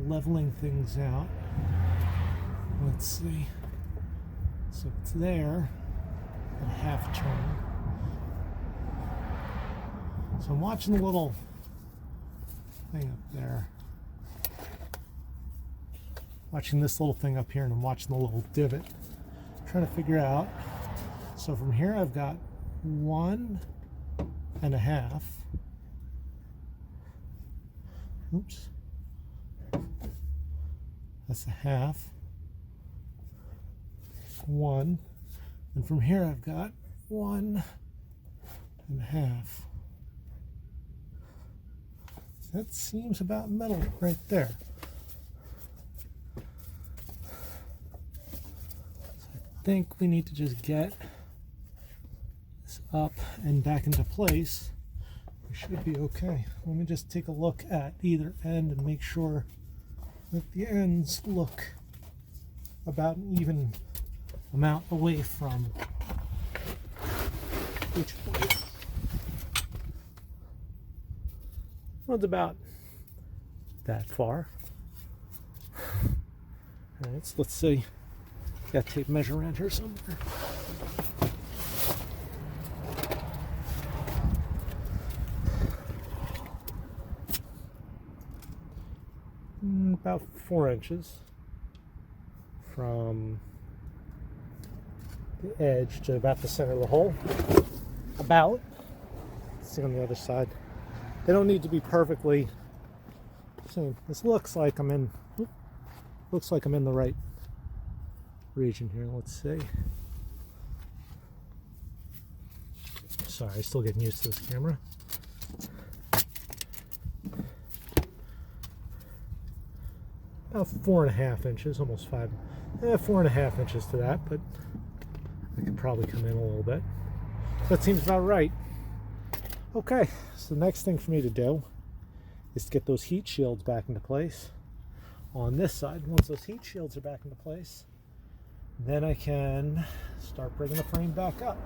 A: leveling things out? Let's see. So it's there at a half turn. So I'm watching the little thing up there. Watching this little thing up here, and I'm watching the little divot, trying to figure out. So from here I've got 1.5. Oops. That's a half. 1. And from here I've got 1.5. That seems about middle right there. I think we need to just get this up and back into place. We should be okay. Let me just take a look at either end and make sure that the ends look about an even amount away from each way. Well, it's about that far. All right, so let's see. Got a tape measure around here somewhere. about 4 inches from the edge to about the center of the hole. About. Let's see on the other side. They don't need to be perfectly same. This looks like I'm in the right region here. Let's see. Sorry, still getting used to this camera. About 4.5 inches, almost 5. 4.5 inches to that, but I could probably come in a little bit. That seems about right. Okay, so the next thing for me to do is to get those heat shields back into place on this side. Once those heat shields are back into place, then I can start bringing the frame back up.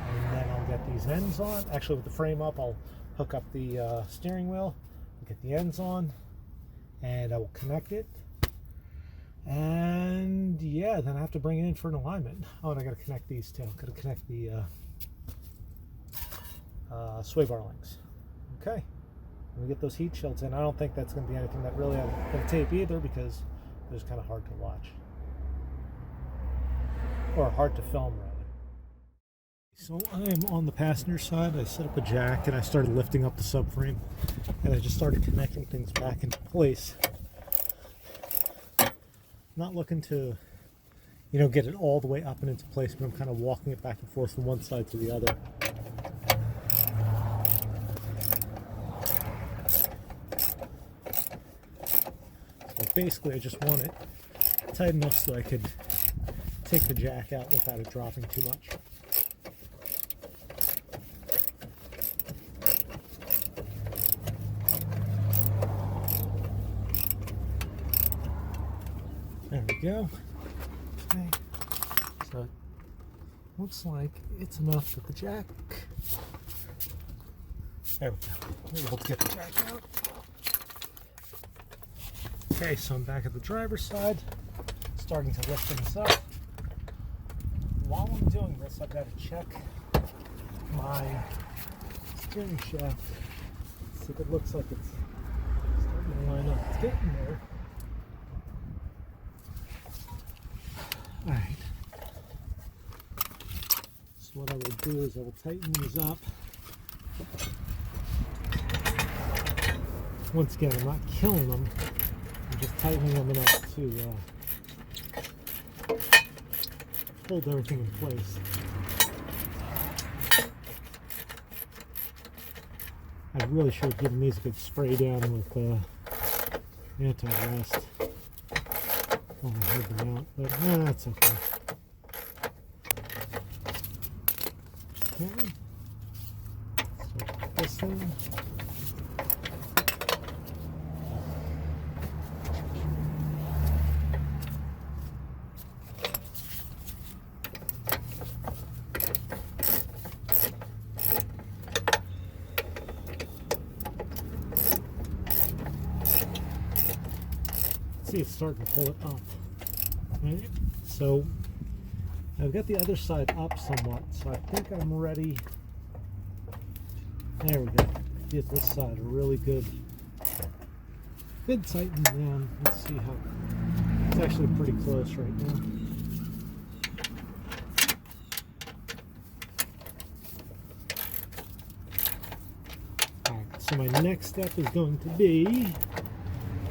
A: And then I'll get these ends on. Actually, with the frame up, I'll hook up the steering wheel, get the ends on, and I will connect it. And yeah, then I have to bring it in for an alignment. Oh, and I got to connect these two. Got to connect the sway bar links. Okay, when we get those heat shields in, I don't think that's going to be anything that really I'm going to tape either, because they're just kind of hard to watch, or hard to film rather. So I am on the passenger side. I set up a jack and I started lifting up the subframe, and I just started connecting things back into place. Not looking to, get it all the way up and into place, but I'm kind of walking it back and forth from one side to the other. So basically I just want it tight enough so I could take the jack out without it dropping too much. There we go. Okay. So it looks like it's enough that the jack. There we go. We're able to get the jack out. Okay, so I'm back at the driver's side, starting to lift things up. While I'm doing this, I've got to check my steering shaft. See if it looks like it's starting to line up. It's getting there. Alright, so what I will do is I will tighten these up. Once again, I'm not killing them, I'm just tightening them enough to hold everything in place. I really should have given these a good spray down with anti-rust when I heard them out, but that's okay. Okay, so this thing. See, it's starting to pull it up. Right? So I've got the other side up somewhat, so I think I'm ready. There we go. Get this side a really good tighten down. Let's see how it's actually pretty close right now. Alright, so my next step is going to be,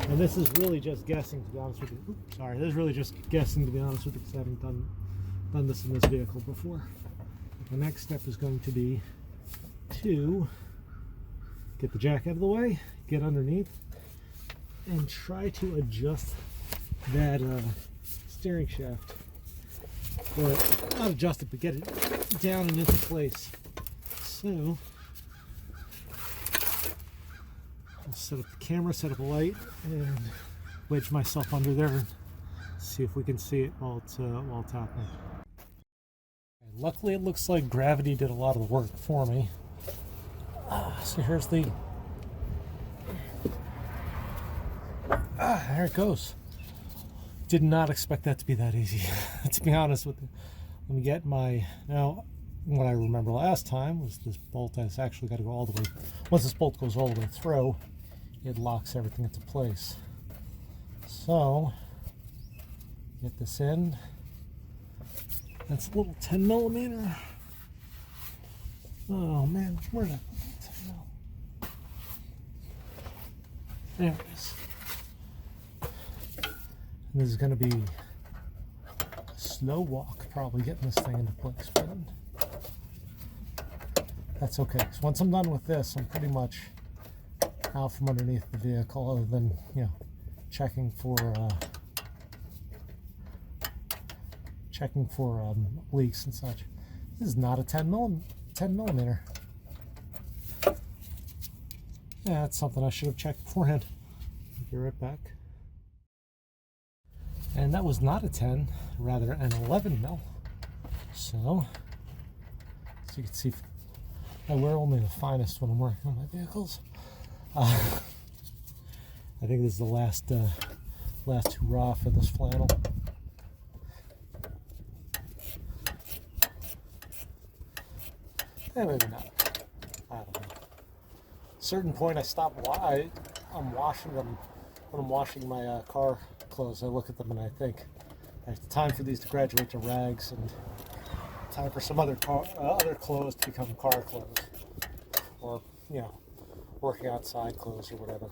A: and this is really just guessing, to be honest with you. Oops, sorry, this is really just guessing, to be honest with you, because I haven't done this in this vehicle before. The next step is going to be to get the jack out of the way, get underneath, and try to adjust that steering shaft. Or not adjust it, but get it down and into place. So I'll set up the camera, set up a light, and wedge myself under there and see if we can see it while it's happening. And luckily, it looks like gravity did a lot of the work for me. So here's the. There it goes. Did not expect that to be that easy, to be honest with you. Let me get my. Now, what I remember last time was this bolt has actually got to go all the way. Once this bolt goes all the way through, it locks everything into place. So, get this in. That's a little 10 millimeter. Oh man, where did I put that 10 mil? There it is. And this is going to be a slow walk, probably getting this thing into place, but that's okay. So once I'm done with this, I'm pretty much out from underneath the vehicle, other than, you know, checking for leaks and such. This is not a 10 millimeter. Yeah, that's something I should have checked beforehand. Be right back. And that was not a 10, rather an 11 mil. So you can see, I wear only the finest when I'm working on my vehicles. I think this is the last hurrah for this flannel. Maybe not. I don't know. Certain point, I stop. I'm washing them when I'm washing my car clothes. I look at them and I think it's time for these to graduate to rags, and time for some other clothes to become car clothes, or, you know, working outside clothes or whatever.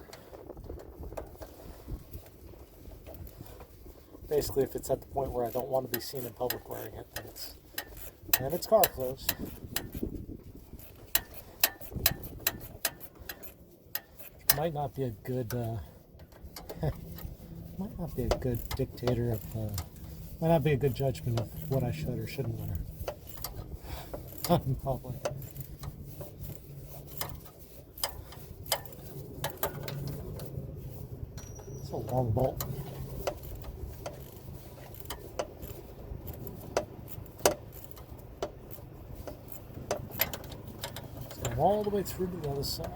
A: Basically, if it's at the point where I don't want to be seen in public wearing it, then it's car clothes. Might not be a good might not be a good dictator of might not be a good judgment of what I should or shouldn't wear in public. It's a long bolt. Let's go all the way through to the other side.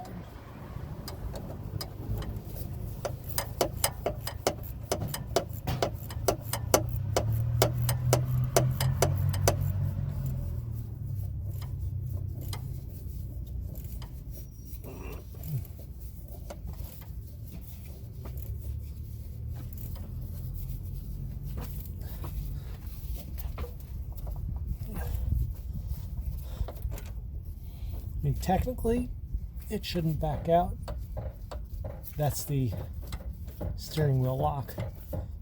A: I mean, technically, it shouldn't back out. That's the steering wheel lock.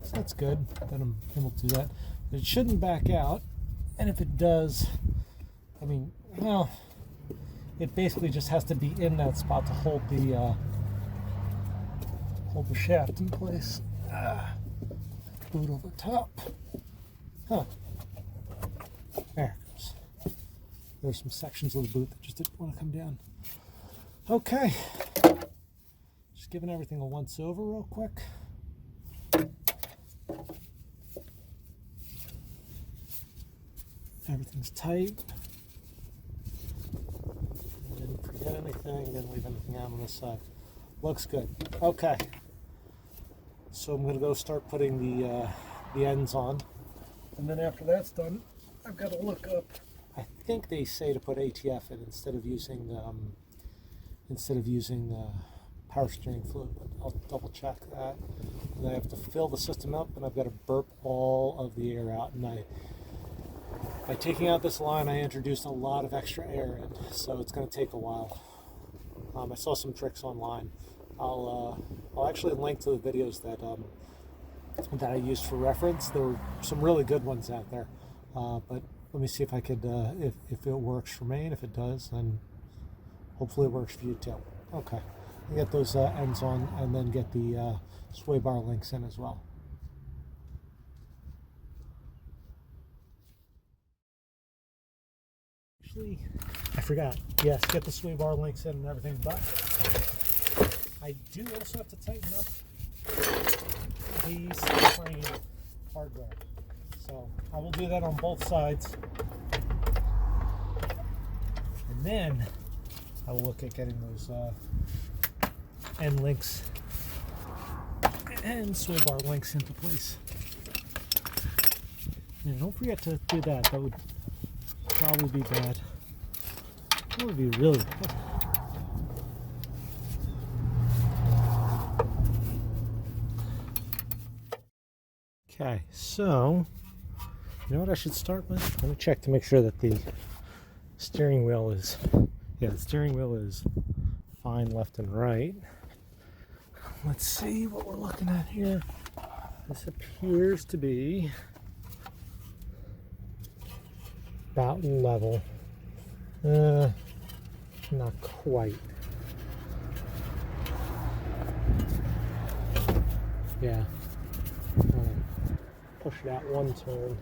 A: So that's good that I'm able to do that. It shouldn't back out, and if it does, I mean, well, it basically just has to be in that spot to hold the shaft in place. Boot over top. Huh. There it goes. There's some sections of the boot that just didn't want to come down. Okay. Just giving everything a once over real quick. Everything's tight. Didn't forget anything, didn't leave anything out on this side. Looks good. Okay. So I'm going to go start putting the ends on. And then after that's done, I've got to look up. I think they say to put ATF in instead of using power steering fluid, but I'll double check that. And I have to fill the system up, and I've got to burp all of the air out. And by taking out this line, I introduced a lot of extra air in, so it's going to take a while. I saw some tricks online. I'll actually link to the videos that I used for reference. There were some really good ones out there, but let me see if I could, if it works for me, and if it does, then hopefully it works for you too. Okay, get those ends on, and then get the sway bar links in as well. Actually, I forgot. Yes, get the sway bar links in and everything, but I do also have to tighten up the subframe hardware. So I will do that on both sides, and then I will look at getting those end links and sway bar links into place. And don't forget to do that. That would probably be bad. That would be really bad. Okay, so you know what I should start with? Let me check to make sure that the steering wheel is, the steering wheel is fine left and right. Let's see what we're looking at here. This appears to be about level. Not quite. Yeah. Push it out one turn.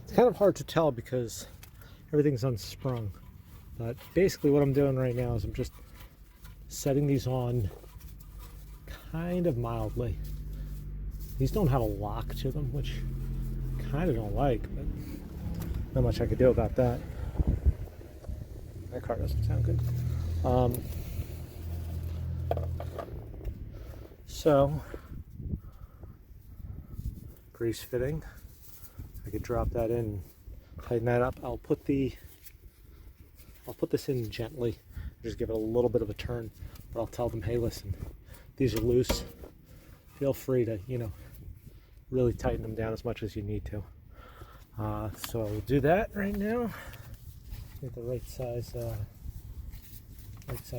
A: It's kind of hard to tell because everything's unsprung. But basically what I'm doing right now is I'm just setting these on kind of mildly. These don't have a lock to them, which I kind of don't like, but not much I could do about that. That car doesn't sound good. So, grease fitting. I could drop that in, tighten that up. I'll put this in gently, just give it a little bit of a turn, but I'll tell them, hey, listen, these are loose. Feel free to, really tighten them down as much as you need to. So we'll do that right now. Get the right size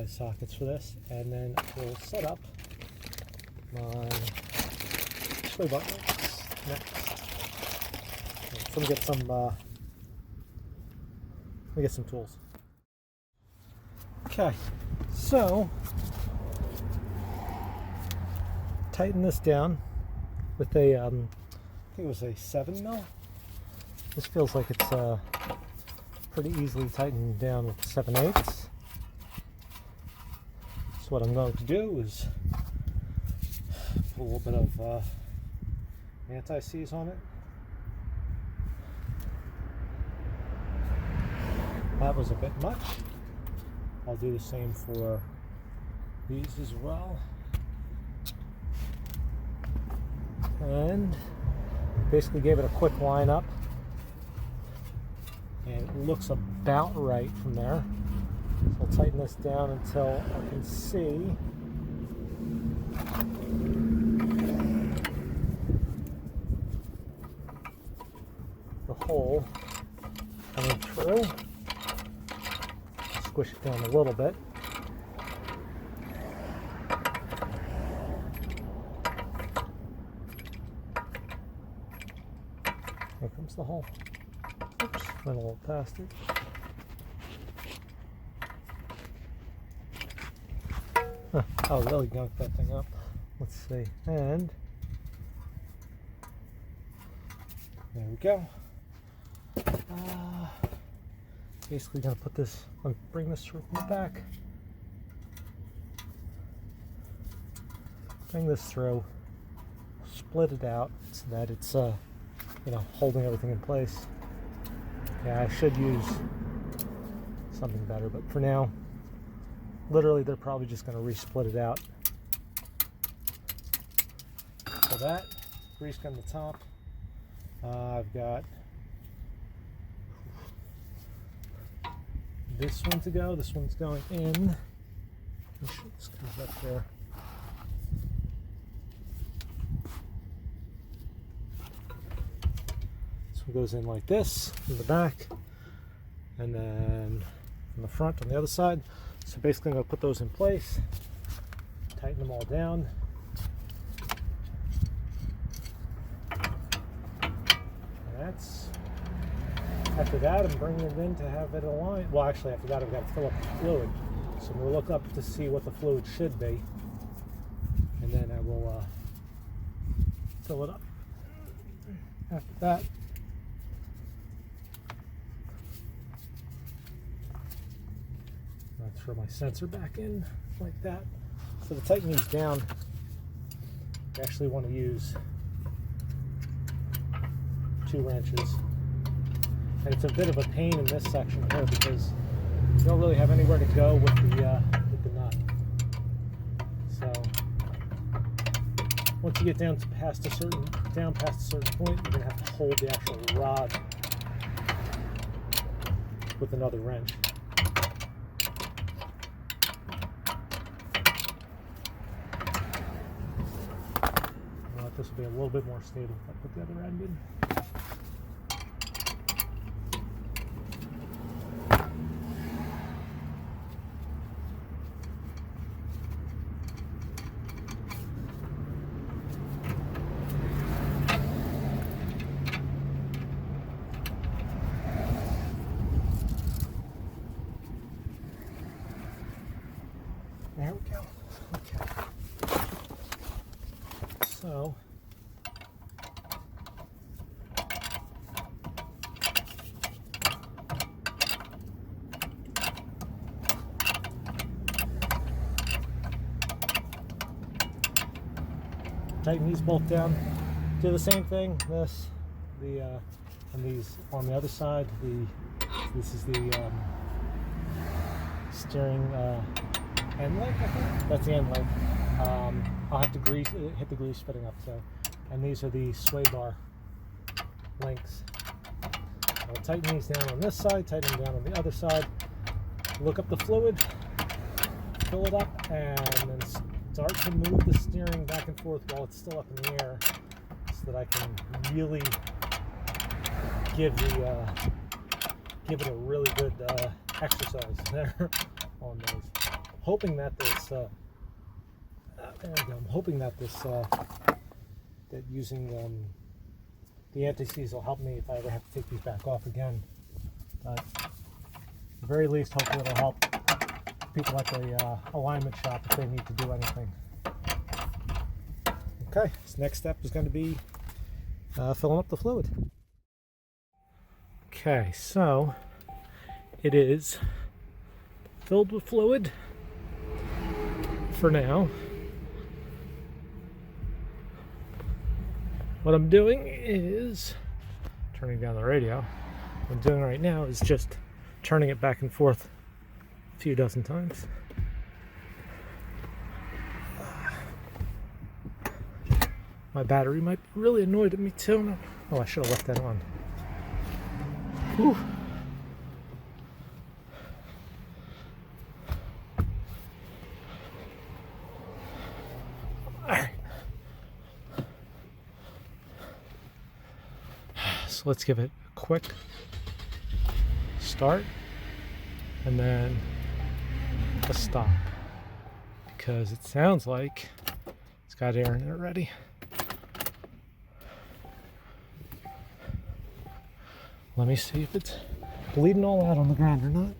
A: sockets for this, and then we'll set up my display buttons next. So let me get some tools. Okay, so tighten this down with a I think it was a 7 mil. This feels like it's pretty easily tightened down with 7/8. So what I'm going to do is put a little bit of anti-seize on it. That was a bit much. I'll do the same for these as well. And basically gave it a quick line up. And it looks about right from there. So I'll tighten this down until I can see the hole coming through. Squish it down a little bit. Here comes the hole. Oops, went a little past it. I'll really gunk that thing up. Let's see. And there we go. Basically gonna put this, bring this through from the back. Bring this through, split it out so that it's holding everything in place. Yeah, I should use something better, but for now, literally they're probably just gonna re-split it out. So that, grease gun the top. I've got this one to go. This one's going in. This comes up there. This one goes in like this in the back, and then from the front on the other side. So basically I'm going to put those in place, tighten them all down. After that, I'm bringing it in to have it align. Well, actually, after that, I've got to fill up the fluid. So I'm going to look up to see what the fluid should be, and then I will fill it up. After that, I'll throw my sensor back in like that. So to tighten these down, you actually want to use 2 wrenches. And it's a bit of a pain in this section here because you don't really have anywhere to go with the nut. So once you get down past a certain point, you're going to have to hold the actual rod with another wrench. this will be a little bit more stable if I put the other end in. There we go. Okay. So tighten these both down. Do the same thing. This, and these on the other side. This is the steering end length. I think that's the end length. I'll have to hit the grease fitting up. So, and these are the sway bar lengths. I'll tighten these down on this side. Tighten them down on the other side. Look up the fluid. Fill it up, and then start to move the steering back and forth while it's still up in the air, so that I can really give it a really good exercise there on those. Hoping that this there we go. I'm hoping that that using the anti-seize will help me if I ever have to take these back off again. But at the very least, hopefully it'll help people at the alignment shop if they need to do anything. Okay, this next step is going to be filling up the fluid. Okay, so it is filled with fluid for now. What I'm doing is turning down the radio. What I'm doing right now is just turning it back and forth a few dozen times. My battery might be really annoyed at me too. Oh, I should have left that on. Whew. Alright. So let's give it a quick start and then a stop, because it sounds like it's got air in it already. Let me see if it's bleeding all out on the ground or not.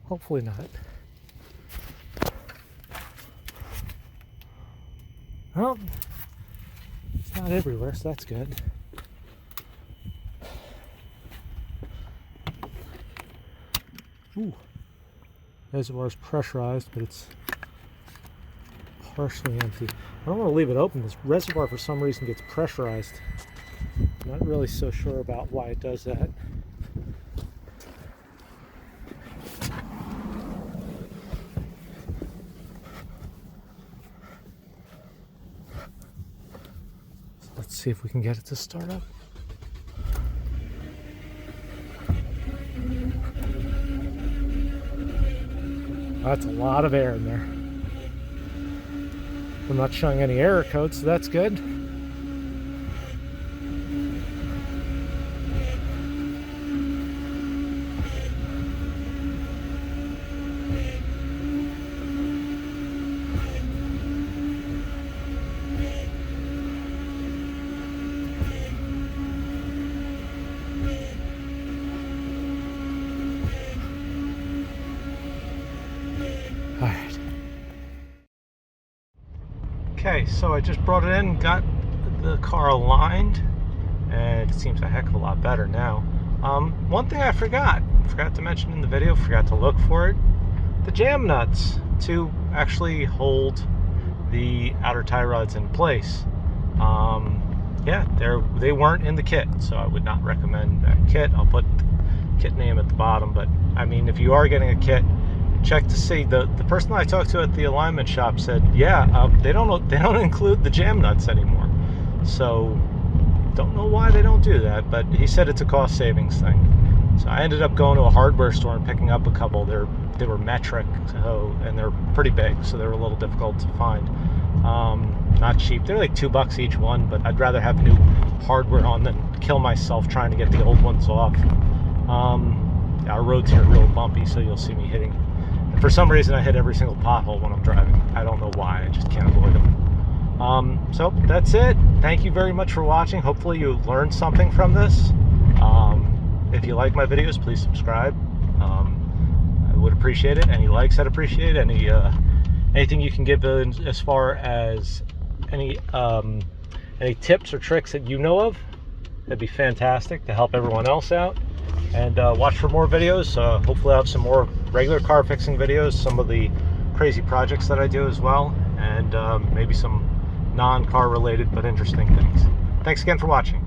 A: Hopefully not. Well, it's not everywhere, so that's good. Ooh. Reservoir's pressurized, but it's partially empty. I don't want to leave it open. This reservoir for some reason gets pressurized. Not really so sure about why it does that. So let's see if we can get it to start up. That's a lot of air in there. I'm not showing any error codes, so that's good. Alright. Okay, so I just brought it in, got the car aligned, and it seems a heck of a lot better now. One thing I forgot to mention in the video, forgot to look for it, the jam nuts to actually hold the outer tie rods in place. Yeah, they weren't in the kit, so I would not recommend that kit. I'll put the kit name at the bottom, but I mean, if you are getting a kit, check to see. The person I talked to at the alignment shop said, yeah, they don't include the jam nuts anymore. So don't know why they don't do that, but he said it's a cost savings thing. So I ended up going to a hardware store and picking up a couple. They were metric, and they're pretty big, so they were a little difficult to find. Not cheap. They're like $2 each one, but I'd rather have new hardware on than kill myself trying to get the old ones off. Our roads here are real bumpy, so you'll see me hitting. And for some reason, I hit every single pothole when I'm driving. I don't know why. I just can't avoid them. So that's it. Thank you very much for watching. Hopefully you learned something from this. If you like my videos, please subscribe. I would appreciate it. Any likes, I'd appreciate it. Anything you can give as far as any tips or tricks that you know of, that'd be fantastic to help everyone else out. And watch for more videos. Hopefully I'll have some more regular car fixing videos, some of the crazy projects that I do as well, and maybe some non-car related but interesting things. Thanks again for watching.